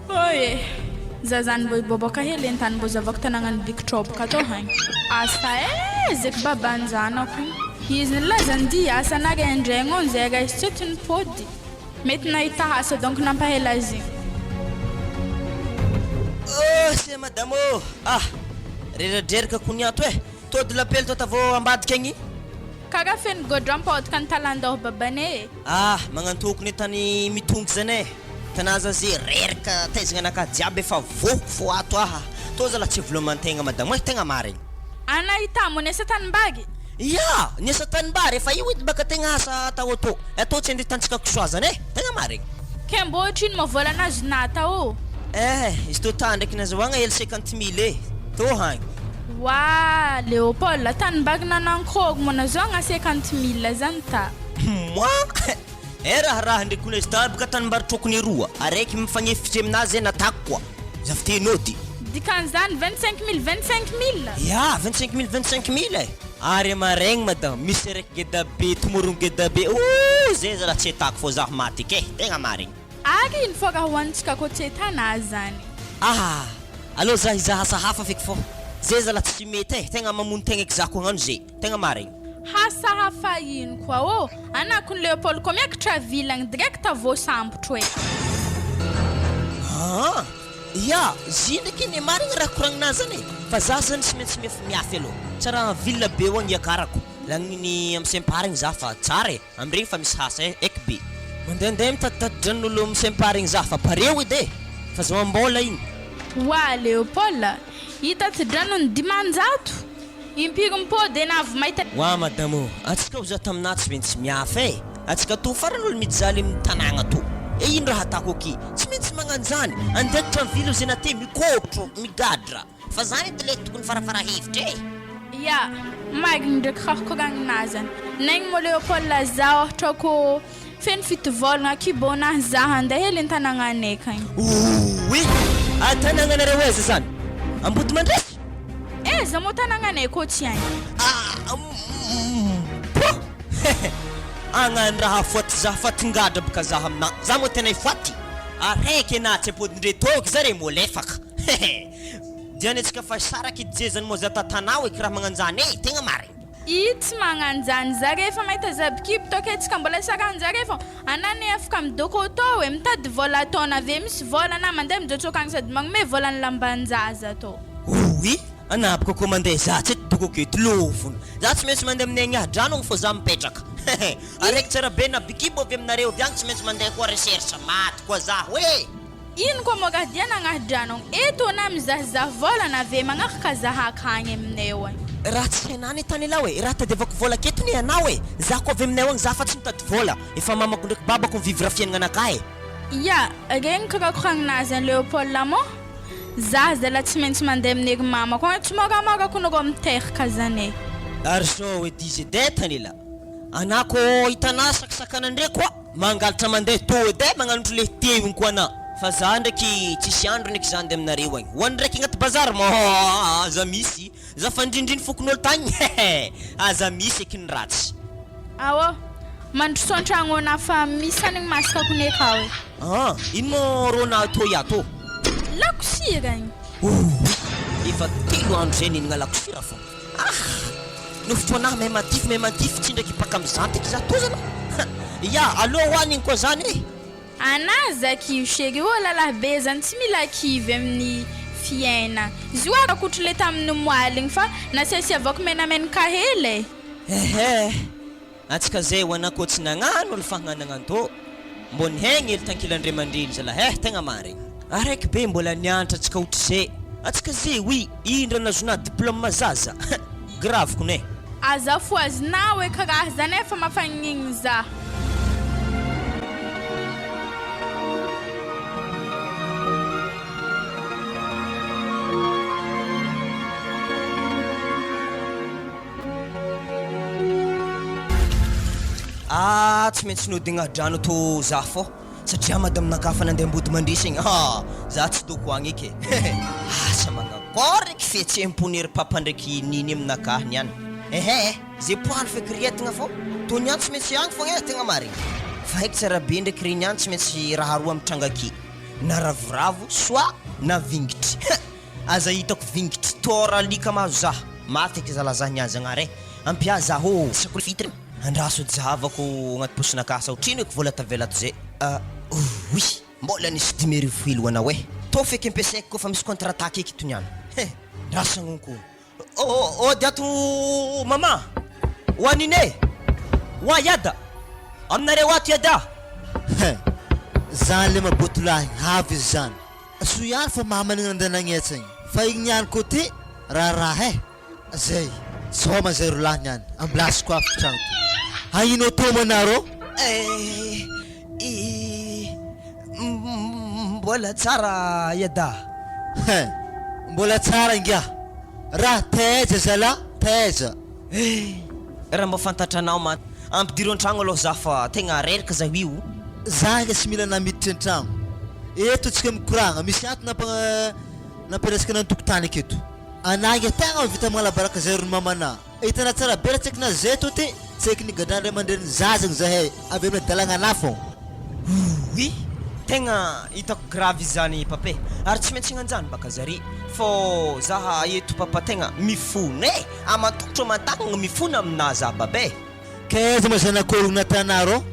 oye za zany mbô iboboka hely antany mbô zavako tanagnany big trouble katô hagny asa zeky babanjanako izy nilazany di asa nagendregny on zay raha izy tsy ny pôdy mety nahita asa donc nampahela zigny. C'est madame reradreraka koniato e tody lapely to tavo ambadika igny kaga feny godrampôdaka ny talandoho babane magnantokony tany mitongy zany e tanaza ze reraka taizagna anaka jiaby efa voko fo ato to zala tsy volomantegna madame tegna marigny anahita mo nesa tanimbagy ia nesa tanimbary efa io edy baka tegna asa atao atô atô tsy andritantsika kosoa zany e tegna marigny ke mbô otrino mavola anazy nata o izy to ta ndraiky nazahoagna hely 50 000 e to hagny wa Leopold tanimbagy nanankôgo mo nazahoagna 50 000 zany ta moi raha ndraiky kuna izy ta baka tanimbary trokony roa araiky mifagnefitry aminazy e natako koa zavitenao ty dikan'izany 25 000 ia 25 000 e ary amaregny madame misy araiky geda be tomorogno geda be zay za raha tsy atako fô zaho maty ke tegna marigny ary ino fô raha hoanitsika ko tsy etana zany alô za izaha asa hafa feky fô zay zala tsy mety e tegna mamono tegna eky zako hagnano zay tegna marigny hasa hafa ino koa anako ny Leopold ko miakatra vilagny direct voasambotro e ia zy ndraiky iny marigny raha koragnina zany e fa za zany tsy maintsy miafy aloha tsara villa be ho agny akarako lagniny am'semparigny za fa tsara e am'iregny fa misy hasa eky be mandehandeha mitatitatidran'olo am'semparigny za fa pareo edy e fa zaho ambola igny wa Leopold hitatidranony 500 impiry mipôdy enavy mahita wa madame atsika ho za taminah tsy maintsy miafy e atsika to faran'olo mijaly amin'ny tanàgna to ino raha atako aky tsy maintsy magnano zany andehatra amin'ny vilo zay nate mikôtro migadra fa zany edy le tokony farafara hevitra e ia magny ndraiky raha koragnina zany Naigny mo Léopold za ohatra ko feno fitiavan'olona kibona za handeha hely an-tanàgnanay kagny. Oui, an-tanàgnanareo aiza zany? Ambody mandresy? Za mo tanàgnanay ko tsy agny. Agnano raha faty za fatingada baka za amina. Za mo tena ifaty. Araiky na tsy apodindre tôky zare mo laifaka. Diany antsika fa saraka idjezany mo za tatanao hoe kiraha magnanjany tegna marigny. Tsy magnanjany zare efa mahita za bikiby toke tsika mbola sakanjare fô anany afaka midoko atao hoe mitady vola ataona ave misy vola na mandeha mijotsokagny sady magnome vola ny lambanjaza atao. Oui, anapaka koa mandeha za tsy doko aketo lovona. Za tsy maintsy mandeha aminay agny adrano fô za mipetraka. Araiky tsara be na bikibo avy aminareo avy agny tsy maintsy mandeha koa recherche maty koa za hoe. Ino koa moa gadiana agnadrano eto na mizahazaha vola na ave magnaraka zahaka agny aminay eo agny. Raha tsy hainany tany lahy hoe raha tadiavako vola keto ny anao hoe za koa avy aminay agny za fa tsy mitady vola efa mamako ndraiky babako mivivy raha fiaignananakahy. Ya, regny karakoragninazy an Léopold mo za zala tsy maintsy mandeha amin'ery mamako agny tsy moramora ko nareo miteraka zanay. Ary so hoe dizy detany la anako hitanà sakasakanandre koa mangalatra mandeha tode magnanotro le teviny koa ana fa za ndraiky tsisy andro ndraiky za andeha aminareo agny hoany ndraiky agnaty bazary mo aza misy za fa indrindriny fokon'olo tagny aza misy eky ny ratsy. Awo mandroso an-tragno ana fa misy anigny masaka konay ka hoe. Ino mo rô na tô yato? Lakosira igny. Efa 3 andro zay nihinagna lakosira fô. No fotoanahy may matify tsy ndraiky paka amizantiky za to zana. Ya, aloha hoanigny koa zany. Ana zaki shege wala la be zany tsy mila kivy amin'ny fiaina. Zio akotry le tamin'ny moaligny fa nasiasiavako menamenaka hely. Atsika zay ho anako tsy nagnano olo fagnanagnano tô. Mbô nihegny ely tankilandre mandriny zala tegna marigny. Araiky be mbola nianatra atsika ohatra zay. Atsika zay oui, indra nazona diplôme zaza. Grave kone. Aza fo azina hoe karaha zany efa mafagnigny za. Tsy maintsy nodigna drano to za fô satria madaminakahy fa nandeha ambody mandrisy igny za tsy doko agny eky asa magnakory eky fihetsem-ponery papa ndraiky niny aminakahy niany zay poano feky rietigna fô to niany tsy maintsy agny fogna tegna marigny fa haiky tsara be ndraiky re niany tsy maintsy raha roa mitrangaki na ravoravo soit na vingitry aza hitako vingitry tora alika mahazo za maty eky zalazaha niazy agnare ampia za ho sakoly fitry andraso jahavako agnaty posinakahy sa otrino eky vola tavelato zay. Oui, mbola nisy 10,000 anao hoe to feky ampiasaiko koa fa misy contre-attaque eky to niany. Ndraso agnonko. Diato mama. Hoanine. Wa yada. Aminareo ato yada. Zany le mabotolahy havy izy zany. So ihany fa mahamanigna andanagnetzagny fa igny niany côté raha zay soma zay rolahy niany amblasy koa after tragno ty. Haino to manaro? Mbola tsara yada. Mbola tsara ingia. Raha taiza zala, taiza. Raha mba fantatranao man ampidiro an-tragno aloha za fa tegna reraka za io. Za nga sy mila namiditra an-tragno. Eto tsika mikoragna misy ato nampiresaka nantokotany aketo. Anangy tegna vita magnabaraka zay ro mamana. Hitana tsara be tsaiky na zay to ty tsaiky ny gadandray mandreny zazagny zahay avy amin'ny dalagna anafo. Oui, tegna hitako grave zany pape. Ary tsy maintsy nganjany baka zary fô zaha eto papa tegna mifona amatotro matagna mifona amina za babe. Kaiza ma zanak'olo natanaro?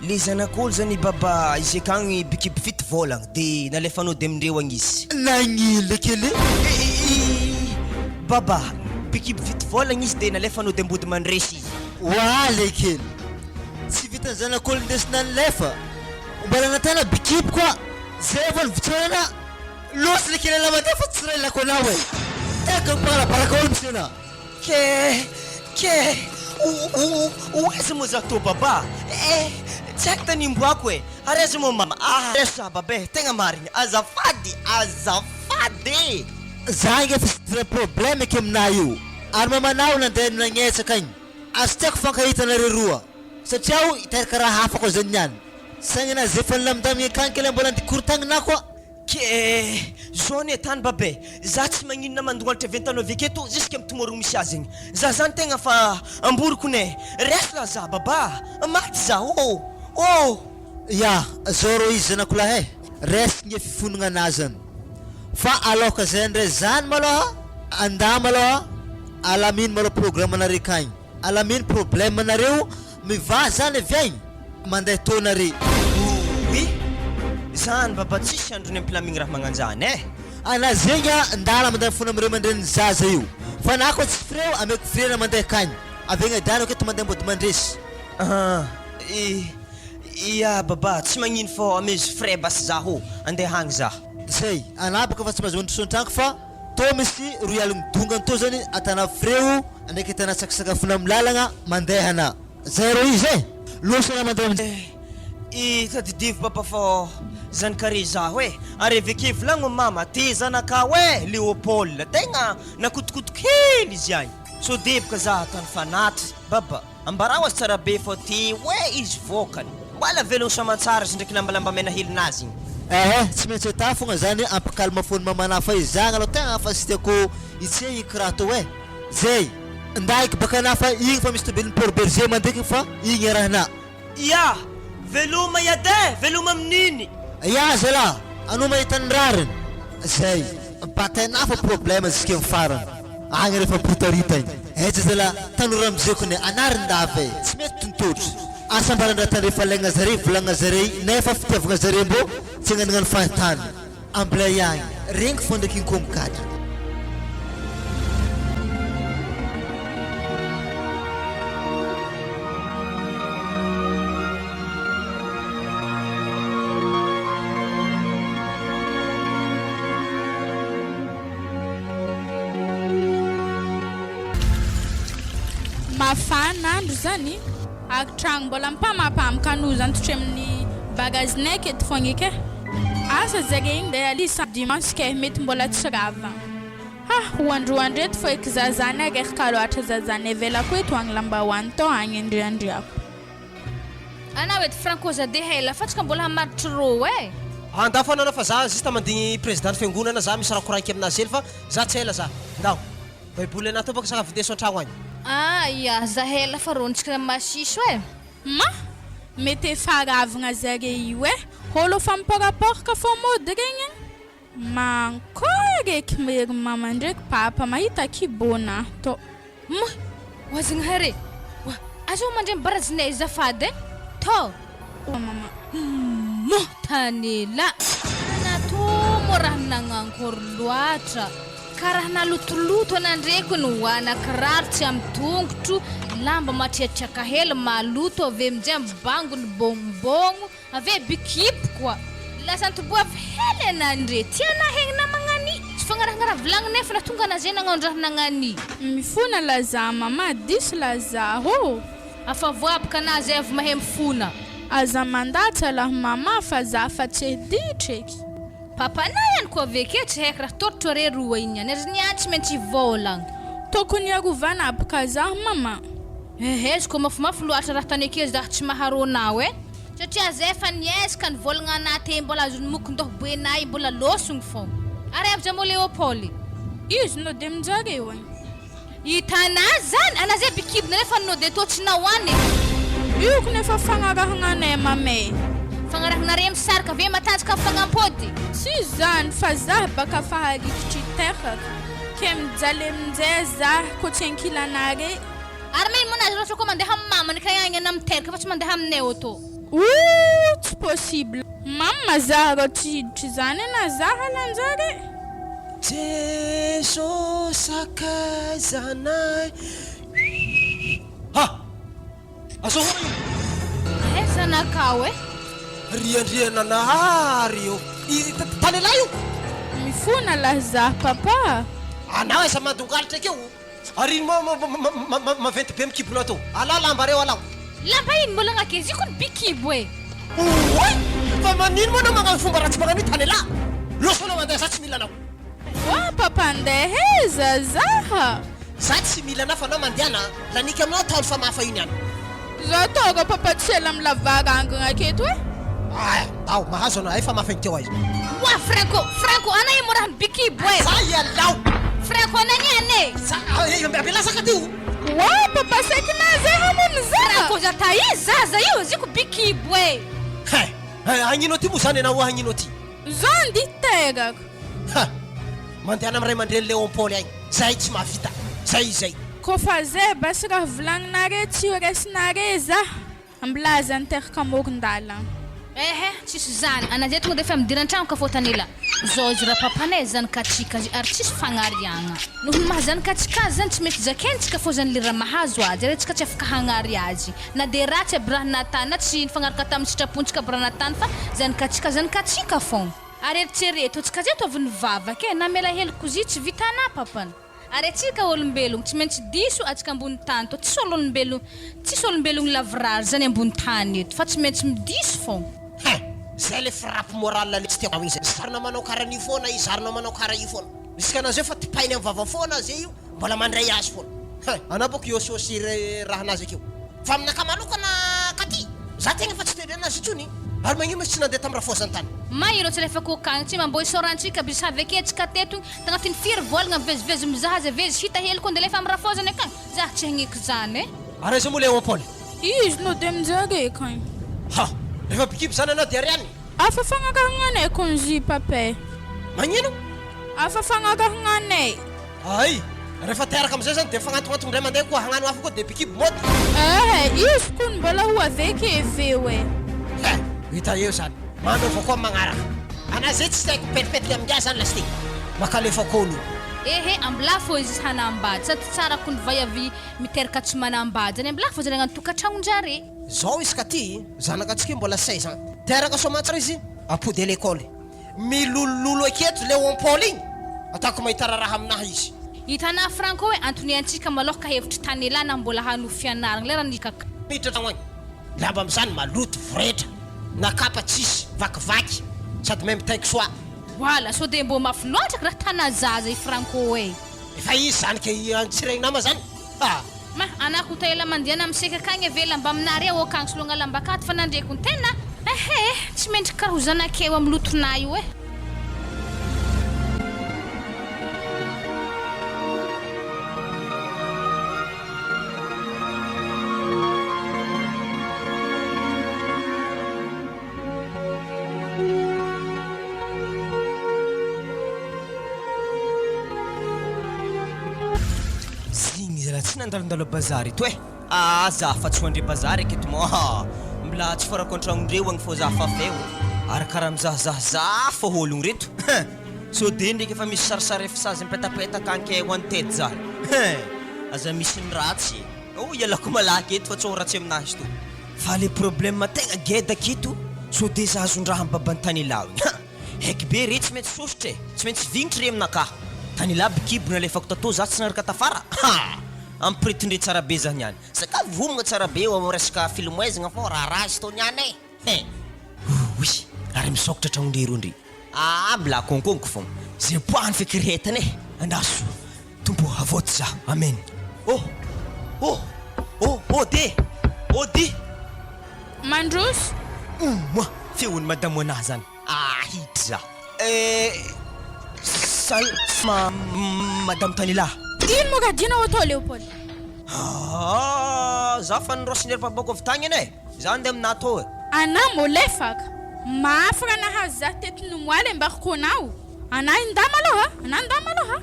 Le zanak'olo zany baba izy akagny bikiby fito volagna de nalefanao de amindreo agny izy. Nagnila kely. Baba, bikiby fito volagna izy de nalefanao de ambody mandresy izy. Wale kely. Tsy vita zanak'olo ndesina nalefa. Mbala natana bikiby koa. Zay vao vitana. Losi le kely lamande fa tsy ray lako anao e. Teka baraka olo msina. Uwezi mo za to baba. Check tani mbwako e. Arezi mo mama. Resa babe tenga marigny. Azafady. Zange fa problème ke aminahy io. Ary mamanao nandeha nagnetsaka igny. Azy tiako fankahitanareo roa satria aho hiteraka raha hafa koa zany niany sagnana zay fa nilamindamigny akagny kely mbola andikorotagnina koa ke zao ne tany babe za tsy magnino mandognalitra ventanao aveketo jusqu'à mitomorogno misy azy igny za zany tegna fa amboriko ne resla za baba maty za ya zao rô izy zanako lahy resy nge fifonagna anazy zany fa aloka zay ndray zany maloha anda maloha alamino maloha programme anareo kagny alamino problème anareo miva zany avy agny mandeha taonare oui zany baba tsisy androny ampilamigny raha magnanjany ana zegny ndala mandeha fona amireo mandreny zaza io fa na koa tsy fireo ameko firena mandeha kagny avegna dano aketo mandeha mbody mandresy ya baba tsy magnino fô amezo frais basy za ho andeha hagny za zay ana baka fa tsy mahazo ondrisontranko fa to misy roy aligny dongany to zany atana fireo ndraiky atana sakasakafona amin'ny lalagna mandehana zay ro izy losana mandeha tadidivo baba fô zany kare za hoe ary aveke volagno mama te zanaka hoe Léopold tegna nakotokotoka hely izy agny so deboka za atany fanatry baba ambarao azy tsara be fô ty hoe izy vôkany mbala velogno samantsara izy ndraiky lambalamba mena helinazy igny tsy maintsy ata fogna zany ampakalma fony mamana fa izy zagny aloha tegna fa sy tiako itsegny kiraha to hoe zay ndaiky baka na fa igny fa misy tobeliny port berger mandeky fa igny arahana ya veloma yade veloma amin'iny ya zala anao mahitany rariny zay bataina fa problème zisike mifarany agny rehefa pitarita igny eja zala tanora amizeko ne anarin-davy tsy mety tontotry asambarandra tandrefa laigna zare volagna zare nefa fitiavagna zare mbo tsy agnanignano fahitany ambla ihagny regny fo ndraiky igny koa mikatra mafana andro zany agtragno mbola mpamapamaka ano zany totra amin'ny bagazinay eto fogna eky asa zare igny de alisa dimanche ke mety mbola tsy rava hoandroandro eto fo eky zazany areraka loatra zazany avelako eto agny lambahoany to agny andriandriako anao edy francoza de hela fatsika mbola hamaritry rô andafanana fa za zista mandigny président fiangonana za misy raha koraiky aminazy hely fa za tsy ela za ndao baiboly anato baka saka videso an-tragno agny ya za hela fa rontsika masiso ma mety efa ravagna zare io holo fa miparaporaka fo mody regny mankory eky mery mama ndraiky papa mahita kibona to wazigny hare azo mandre barazinay zafady to mama tanela anato mo raha nagnankory loatra karaha nalotoloto anandreko no hoana-kiraro tsy amin'ny tongotro lamba matriatriaka hely maloto ave amin'izay mibango ny bongbongo ave bikipy koa lasa nytoboa avy hely anandre tiana hegnina magnani tsy fagnarahangaraha volagny nefa na tonga anazy nagnano raha nagnani mifona laza mama disy laza afa voapaka anazy avy mahay mifona aza mandatsy alah mama fa za fa tsy ditry eky papa na ihany koa aveke tsy haiko raha torotro are roa igny any ary niany tsy maintsy volagna tokony arovana abaka zaho mama izy koa mafimafy loatra raha tany ake zaho tsy maharonao satria zay efa niezaka ny volagna anaty mbola azony mokondoho boenay mbola losogny fô ary avy zamo Léopold izy no de mijareo hitanazy zany anazay bikibina nefa no de to tsy nahoany io ko nefa fagnarahagnanay mamay fagnarahagnare misaraka ave matanjaka fagnampody tsy zany fa zah baka faharikitry teraka ke mijaly amin'izay zah ko tsy ankilanare ary mino monazy loatra koa mandeha amin'ny mama ny kagnagny ana miteraka fa tsy mandeha aminay oto tsy possible mama zah rô tsy hiditry zany na zah alanjare Jesu sakazanay aso zanakao riandriananahary io tanela io mifona lah zah papa anao esa mandongalitra akeo ary maventy be mikibonao to ala lamba reo alao lamba iny mbola agnakezy io ko ny bikibo oy fa manino moa anao magnano fomba ratsy magnano io tanela loso anao mandeha sa tsy mila anao papa andeha heza zaha za tsy mila na fa anao mandeana lanika aminao taolo fa mahafa iny any Za toga papa tsela amy lavagangagna aketo e. aya ao mahazo anao efa mahafa iny teo aizy Wa Franco ana io mora biki boy. za ialao Franco ana niane. za ambelasaka teo Wa papa sekina zay hamon za. Franco za tai zaza io ziko biki boy. hagnino ty mo zany anao hagnino ty Zan di tegaka. mandeana amiray mandreny Léon Paul agny zay tsy mahavita zay Kofa zay basi raha volagninare tsy ho resinare za. Amblaza niteraka amoron-dala. Tsisy zany anazay tonga defa midiran-trano ka fotanila zao izy raha papanay zany katsika ary tsisy fagnariagna noho ny mahazany katsika azy zany tsy mety zakentsika fô zany le raha mahazo azy ary tsika tsy afaka hagnary azy na de ratsy aby raha natany na tsy nifagnaraka tamin'ny sitrapontsika aby raha natany fa zany katsika fô ary eritsereto tsika zay tovy nivavaka na mela hely kozy tsy vitana papana ary atsika olombelogno tsy maintsy diso atsika ambony tany to tsisy olombelogno lavrary zany ambony tany eto fa tsy maintsy midiso fô zay le frappe morale le tsy tiako izy zarina manao karaha io foana izy zarina manao karaha io foana isika anao zay fa tipainy amin'ny vava foana zay io mbola mandray azy foana anao boko iososy raha anazy akeo fa aminaka manokana katy za tegna fa tsy teny anazy itsony ary magnino masy tsy nandeha tamin'ny raha fosany tany mairo tsy lefa kokagny tsy mambo isorantsika bisavy ake tsika teto tagnatin'ny firy volagna mivezivezy mizaha zay vezy hita hely koa ndeha lefa amin'ny raha fosany akagny za tsy hagniko zany ary izy mo Léon Paul Izy no de mijareka. rehefa bikiby zany anao de ariany Afa fagnagahanganay konzy papay. magnino Afa fagnagahanganay. ay rehefa teraka amizay zany de fagnatognatongo ndray mandeha koa hagnano hafa koa de bikiby mody Izy koa mbola ho aveke veo e. hita eo zany manova koa magnaraka anazy zay tsy taiko petipetika amin'ia zany lasty makalefa kolo ambla fô izy hanambady sady tsara ko ny vayavy miteraka tsy manambady zany ambla fô zany agnano tokantragnonjare zao izy ka ty zanakatsika mbola 16 ans teraka somatsara izy apody à l'école milololo aketo Léon Paul igny atako mahita raha aminahy izy hitana Franco hoe antony antsika maloha ka hevitry tany ela na mbola hano fianaragna lera nikaka miditra tragno agny lamba am'zany maloto voretra nakapa tsisy vakivaky sady même taiko soa wala so de mbo mafy loatraka raha tana zaza i Franco e efa izy zany ke antsiregny nama zany ma anako ta ela mandiana amseka akagny avela mba aminare o akagny solonga lamba akato fa nandreko ny tena tsy mendrika karaha ho zanakeo amin'ny lotona io tsy nandalondalo bazary to za fa tsy hoandre bazary aketo mo mbola tsy farako an-tragnondreo agny fô za fa feo ary karaha mizahazaha fô ologno reto so de ndraiky efa misy sarisary efisazy mipetapetaka anke ho antedy zary aza misy ny ratsy ialako malaky eto fa tsy ho ratsy aminazy to fa le problème tegna geda aketo so de za azondraha mibabany tany ilao haiky be re tsy maintsy sositra tsy maintsy vignitry re aminakahy tany ila bikibona lefako tato za tsy naraka tafara ampritindre tsara be zany niany saka vomagna tsara be eo resaka filmoezagna fô raha razy to niany ary misokatra tragnondre ro ndre mila konkonko fogna zay poahany feky retany andaso tompo avoty za amen dy Mandros moi feony madame anahy zany hiditra za madame Tanila ino mo gadina atao Léopold za fa nirosiny repaboko avy tagny ane za nde amina atao ana mo laifaka mafaka nahazy za teto nomoaly ambako anao ana indama aloha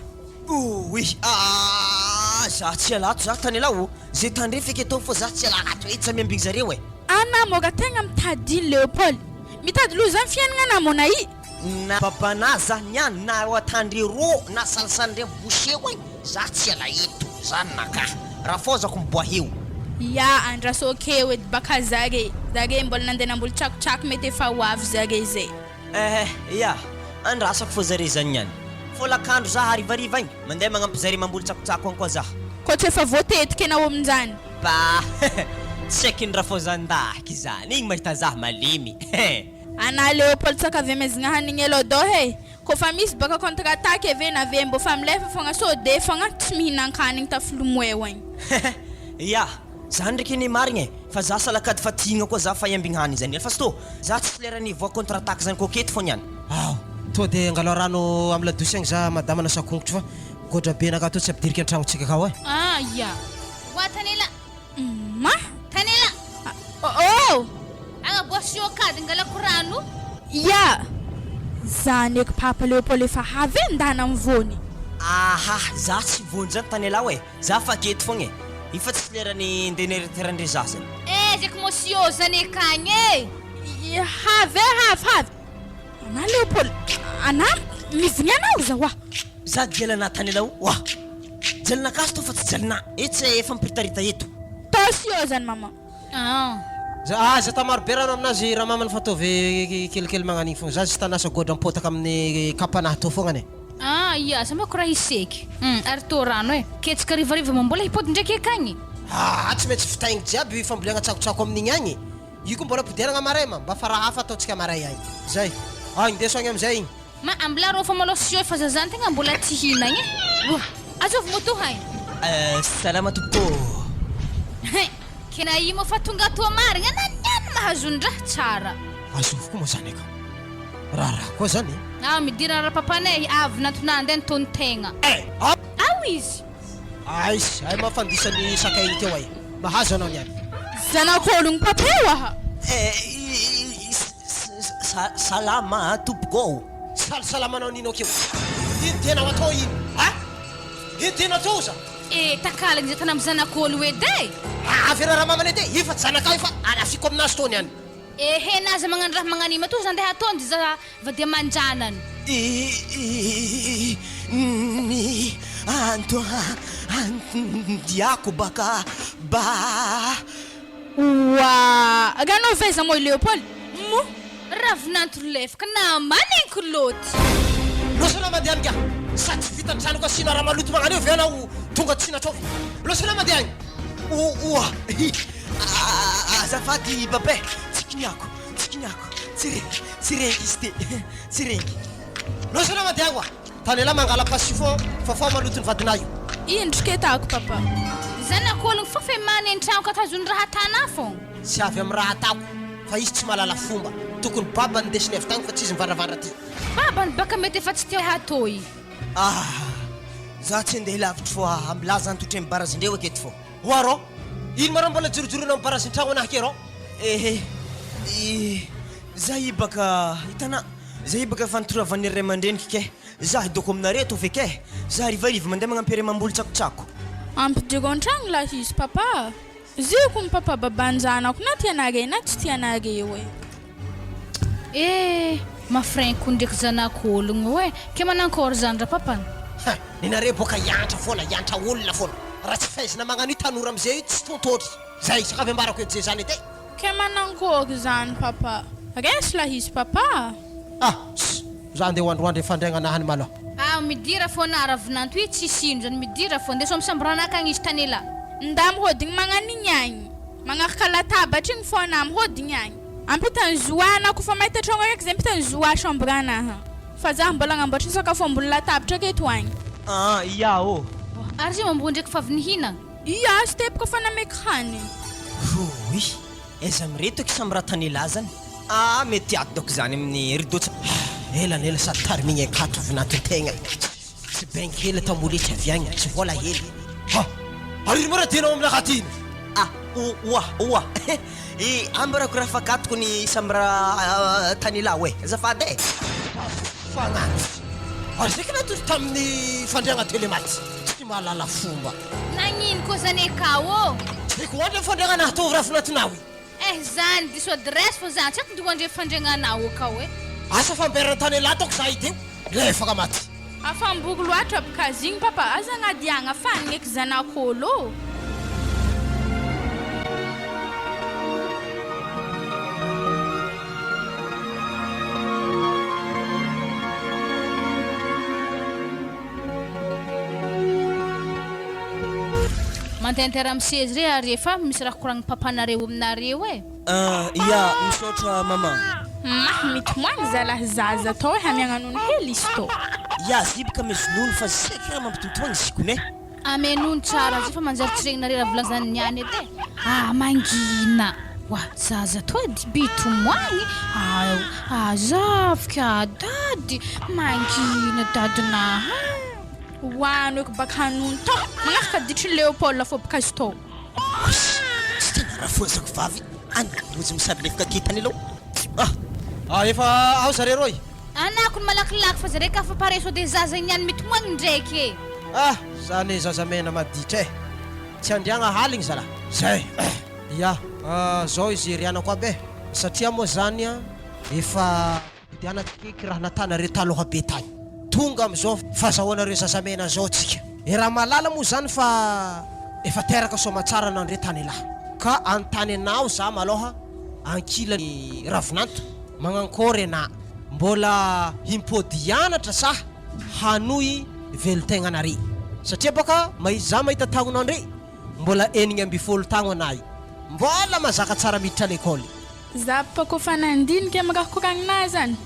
za tsy alato za Tanila zay tandre feky atao fô za tsy alato etsy miambigny zareo ana moga tegna mitady Léopold mitady loha zany fiainagna namona i na babana zany niany na atandre ro na salisalindre boucher za tsy ala eto zany naka raha fô zako miboaheo ya andrasokeo edy baka zare mbola nandeha namboly tsakotsako mety efa ho avy zare zay ya andrasako fô zare zany niany fô lakandro za harivariva igny mandeha magnampy zare mamboly tsakotsako agny koa za koa tsy efa voatetika anao amin'izany tsy haikiny raha fô zandahaky zany igny mahita za malemy ana Léopold tsaka avy amezigna hanigny elo dô kofa misy baka contre-attaque ave na ave mbo fa milefa fogna sode fogna tsy mihinan-kanigny tafilomeo agny ya za ndraiky ny marigny fa za salakady fa tigna koa za fa iambigny zany fa sto za tsy lerany voa contre-attaque zany koketo fogna niany to de angala rano amla dosy za madama na sakongotro fa godra be naka to tsy apidirika an-tragnotsika akao ya wa tanela ma tanela oh agnaboasy okady angalako rano ya za ndraiky papa Leopold efa avy ndana mivony aha za tsy vony zany tanela hoe za fa keto fogna ifa tsy lerany ndeneriterandre za zany zeky mosio zany akagny have ana Leopold ana mivony anao za wa za jelana tanela wa jelana kaso to fa tsy jelana etsy efa mipiritarita eto tosio zany mama za tamaro be rano aminazy raha mamany fataovy kelikely magnan'igny fogna za tsy tanasa godra mipotaka amin'ny kapanahy to fognany ya sama ko raha iseky ary to rano ketsika rivariva mambola hipody ndraiky akagny tsy maintsy fitaigny jiaby fambolena tsakotsako amin'igny agny io koa mbola ampidirana marema mba fa raha hafa ataontsika maray agny zay indeso agny amizay igny ma ambilarô fa malao sio fa zazany tegna mbola tsy hinagny azovy moto hay salama tompoko kena imo fa tonga toa marigna naniany mahazondraha tsara azovy koa moa zany aka raha koa zany midira raha papanay avy natonandany tony tegna ao izy ay mafandisany sakainy teo ay mahazo anao niany zanak'ologno papeo aha salama tompoko salama anao ninao keo ino tena atao ino ino tena atao za takalagny zay tana amy zanak'olo edy avy raha mamany edy ifa tsy zanakao ifa alafiko aminazy tony any naza magnano raha magnanima to zany ndeha atony za vady amanjanany ny diako baka wa aganao vaiza moa Leopold mo ravinanto lefaka namanenko loty losana mandeha any ka sa tsy vita mitranoko asino raha maloto magnano io ve anao tonga tsy natrao losana mandeha any oa azafady babe tsikiniako tsy rengy izy ty tsy rengy losana mandeha agny tanela mangala pasifo fa fa malotony vadina io indriketako papa zanak'ologno fa fe many an-tragno ka tazony raha tana fogna tsy avy amin'ny raha atako fa izy tsy malala fomba tokony baba ndesiny avy tagny fa tsy izy mivandravandra ty babany baka mety efa tsy teo hatoy za tsy andeha lavitry fa ambilaza antotra amy barazindreo aketo fô oarô ino marao mbola jorojorona amy barazintragno anahy kerô za i baka hitana za i baka fantoravany ray aman-dreniky ke za idoko aminare to feke za rivariva mandeha magnampere mamboly tsakotsako ampidiro an-tragno lah izy papa ziko papa babanjanako na tianare na tsy tianare mafrainko ndraiky zanak'ologno ke manankory zany ra papany ninare boka yantra foana yantra olona foana raha tsy faizina magnano io tanora amizay io tsy tontotry zay sakavy ambarako edy zay zany edy ke manankory zany papa resy lah izy papa za andeha hoandroandry fandregna anahany malo midira foana ravinanto io tsy sino zany midira fo ndeso amisamboranaka agny izy tanela nda mihodigny magnanigny agny magnaraka latabatra igny foana mihodigny agny ampitany zoana kofa mahita tragno araiky zay ampitany zoa chambre anaha fa za mbola agnamboatra sakafo ambony latabatra aketo agny ia ary zay mamboa ndraiky fa avy nihinagna ia sy tepaka fa nameky hany aiza mireto eky samby raha tanela zany mety ato doko zany amin'ny rideau elanela sady tarimigny akato vinantotegna tsy baingy hely tamoly tsy avy agny tsy vola hely ary mo raha tianao amin'ny akatiny oa ambarako raha fakatoko ny samby raha tanela azafady fagnano ary zeky natory tamin'ny fandriagna telematy tsy mahalala fomba nagnino koa zany akao eko oandry fandriagna nahatovy raha finatinao zany diso adresse fo zany tsy ato ndoandre fandriagnanao akao asa famberana tanela toko za iteo lefaka maty afamboky loatra bokazigny papa aza agnadiagna fanigny eky zanak'olo mantentera amisezy re ary efa misy raha koragny papanareo aminareo ia misaotra mama Mity moagny zalahy zaza tao hamiagnanony hely izy tô. Ya zibika mezonono fa seky raha mampitontoagny zikone. Amenono tsara zay fa manjary tsiregnina rera volazany niany edy e. Mangina. Wa zaza to bito moagny. Zavika dady mangina dadina. Hoano eky baka hanono tao. Magnaraka ditry Léopold fô baka izy tô. Tsy tena raha fozako vavy. Any rozy misady lefaka kitany alo. Efa ao zareo roy. Anako ny malakilaky fa zareo ka fa pare so de zaza niany mety moagny ndraiky e. Zany zaza mena maditra e. Tsy andriagna haligny zala. Zay. Ya, zao izy rianako aby satria moa zany efa diana tiky raha natanareo taloha be tany. Tonga am'zao fazahoanareo zaza mena zao tsika. E raha malala moa zany fa efa teraka somatsara nandre tany lahy. Ka antany anao za maloha ankila ny ravinanto magnankory na mbola himpody anatra sa hanoy velotegnanare satria baka za mahita tagnonandre mbola 9 tagno anay mbola mazaka tsara miditra l'école. Za pa ko fa nandinika makakoragna zany.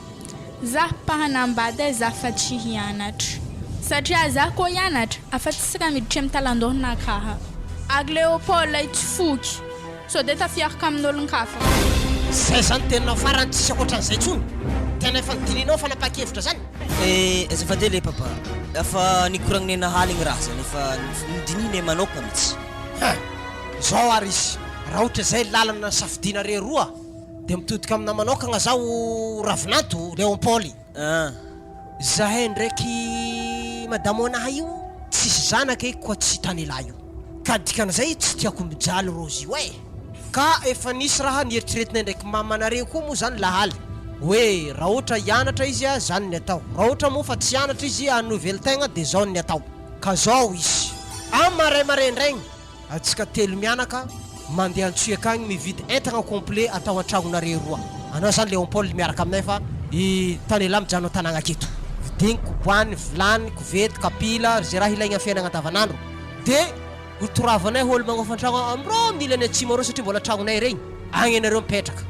Za pa hanambady za fa tsy hianatra. Satria za ko hianatra afa-tsy sira miditra amin'ny talandohona kaha. Ag Léopold tsy foky. So de tafiaraka amin'olon-kafa. Zay zany tena farany tsisy akoatran'izay tsony. Tena efa nidininao fanapa-kevitra zany. Azafady le papa. Efa nikoragny nahaligny raha zany efa nidininy manokana mihitsy. Zao ary izy raha ohatra zay lalana safidinare roa de mitodika amina manokagna zao ravinanto Léopold. Zahay ndraiky madamo anahy io tsisy zanaka koa tsy tanilahy io. Ka dikan'izay tsy tiako mijaly rozy io e. Ka efa nisy raha nieritreretina ndraiky mamanare koa moa zany lahaly hoe raha ohatra hianatra izy zany ny atao, raha ohatra moa fa tsy hianatra izy anovelin-tegna de zao ny atao. Ka zao izy maraindraigny atsika telo mianaka mandeha antsoy akagny mividy entagna complet atao an-tragnonare roa. Anao zany Léopold miaraka aminay fa i tanelahy mijano tanagna aketo vidiny koboany vilany kovety kapila zay raha ilaigna fiainagna andavanandro de hotoravanay olo magnofantragno amro milany atsimo reo satria mbola tragnonay regny agny anareo mipetraka.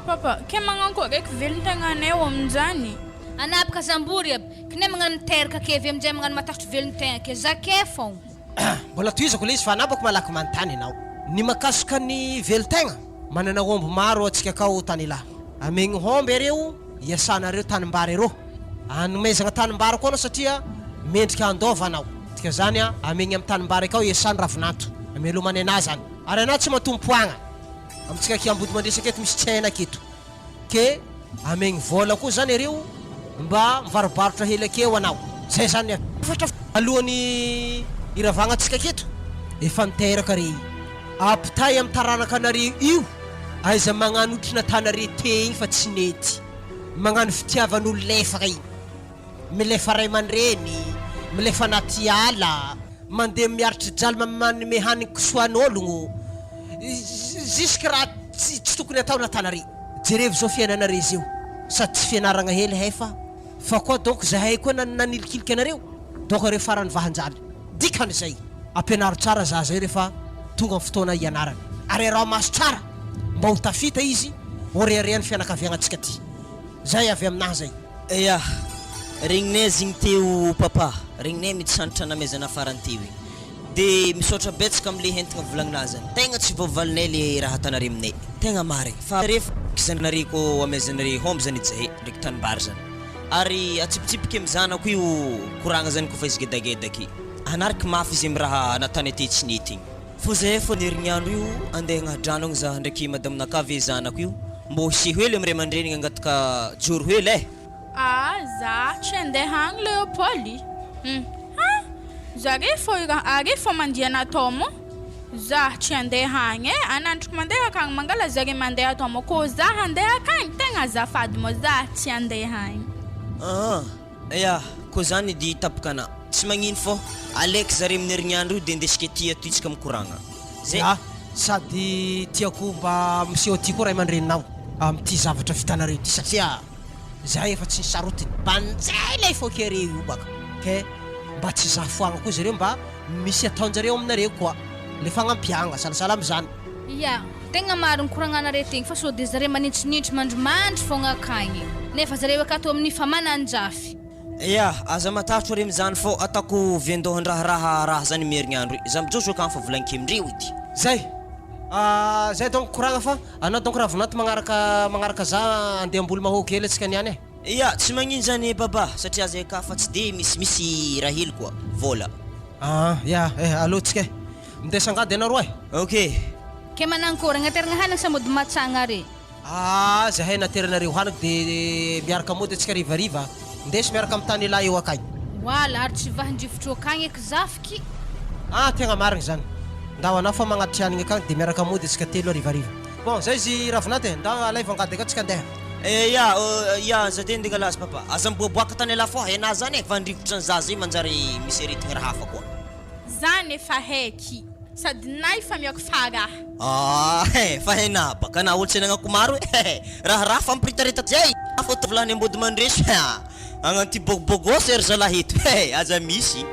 Papa ke magnankory eky velon-tegnanay amin'izany. Anapaka zambory aby kine magnano miteraka kevy am'izay magnano matahotry velon-tegna ke zake fô. Mbola toizako le izy fa anabako malaky manontany anao. Ny makasika ny velon-tegna manana omby maro atsika akao tanilahy. Amegny homby areo iasanareo tanimbary areo. Anomezagna tanimbary koa anao satria mendrika andova anao. Tika zany amegny amin'ny tanimbary akao iasany ravinanto. Amelomany anazy zany. Ary anao tsy matompoagna. Amitsika kiambody mandresaka eto misy tsena aketo. Ke amegny vola koa zany areo mba mivarobarotra hely akeo anao. Zay zany fatra alohan'ny iravagna atsika aketo efa niteraka re apitay amin'ny taranaka anareo io aiza magnano otrina tanare te igny fa tsy nety magnano fitiavan'olo laifaka igny milefa ray aman-dreny milefa anaty ala mandeha miaritry jaly manome hanigny kisoan'ologno jusque raha tsy tokony atao natanare. Jerevy zao fiainanare izy io sady tsy fianaragna hely hefa fa koa donc zahay koa nanilikiliky anareo donc areo farany vahanjaly dikan'izay ampianaro tsara zaza io rehefa tonga amin'ny fotoana ianarana ary raha maso tsara mba ho tafita izy orearean'ny fianakaviagnatsika ty zay avy aminahy zay. Ya regninay zigny teo papa regninay mitsandratra namezana farany teo igny de misaotra betsaka am'le hentigna volagninah zany tegna tsy voavalinay le raha atanare aminay tegna marigny fa rehefa zanare ko amezanare homby zany ijahe ndraiky tanimbary zany ary atsipitsipika am'zanako io koragna zany kofa izy gedagedaky anariky mafy izy amin'ny raha natany ate tsy nety igny fô zahay fô nerignandro io andeha agnadrano za ndraiky madaminaka ve zanako io mbô hiseho hely am'ray aman-drenigna angataka joro hely za tsy andeha agny Léopold. Zare fô mandiana atao mo. Za tsy andeha agny anandroko mandeha akagny mangala zare mandeha atao mo ko za handeha akagny tegna azafady mo za tsy andeha agny. Ya ko zany di tapakana tsy magnino fô alaiky zare amin'ny herignandro io de ndesika ty atoitsika mikoragna zay sady tiako mba miseho ty koa ray aman-dreninao am'ty zavatra vitanareo ty satria zahay efa tsy nisarotiny banjay lay fôke reo io baka ke mba tsy zafoagna koa zareo mba misy ataonjareo aminareo koa le fagnampiagna salasala am'zany. Ya Tegna mariny koragnanareo tegny fa sao dia zareo maninitrinitry mandrimandry fogna akagny. Nefa zareo akato amin'ny famanan-jafy. Ya, aza matahatra re mizany fô atako viendohan raha zany merignandro. Za mijojo kan fa volankimindreo ity. Zay. Zay donc koragna fa anao donc raha vonato magnaraka za andeha amboly mahôky hely atsika niany e. Ya, tsy magnino zany baba satria zay ka fa tsy de misy raha hely koa. Vola. Ya, alotsika e. Mindesangady anaro e. Okay. Ke manankory agnateragna hanagna sa mody matsagna re. Zahay nateranareo hanagny de miaraka mody atsika rivariva. Ndesy miaraka amin'ny tany lahy eo akagny. Wala aritry vahandrivotro akagny eky zafiky. Tegna marigny zany. Ndao anao fa magnatitry hanigny akagny de miaraka mody atsika telo rivariva. Bon, zay izy ravinat e. Ndao alay vangady aka atsika andeha. Ya, za teny dingalazy papa. Aza miboaboaka tany la fo hena zany e vandrivotry ny zaza io manjary misy aretigny raha hafa koa. Zany efa haiky sady nay fa miako fara. Fa hena baka na olo tsenanako maro e. Raha fampiritarita zay. Afa volany ambody mandresy. Agnaty bogobogosy ery zalahy eto. Aza misy.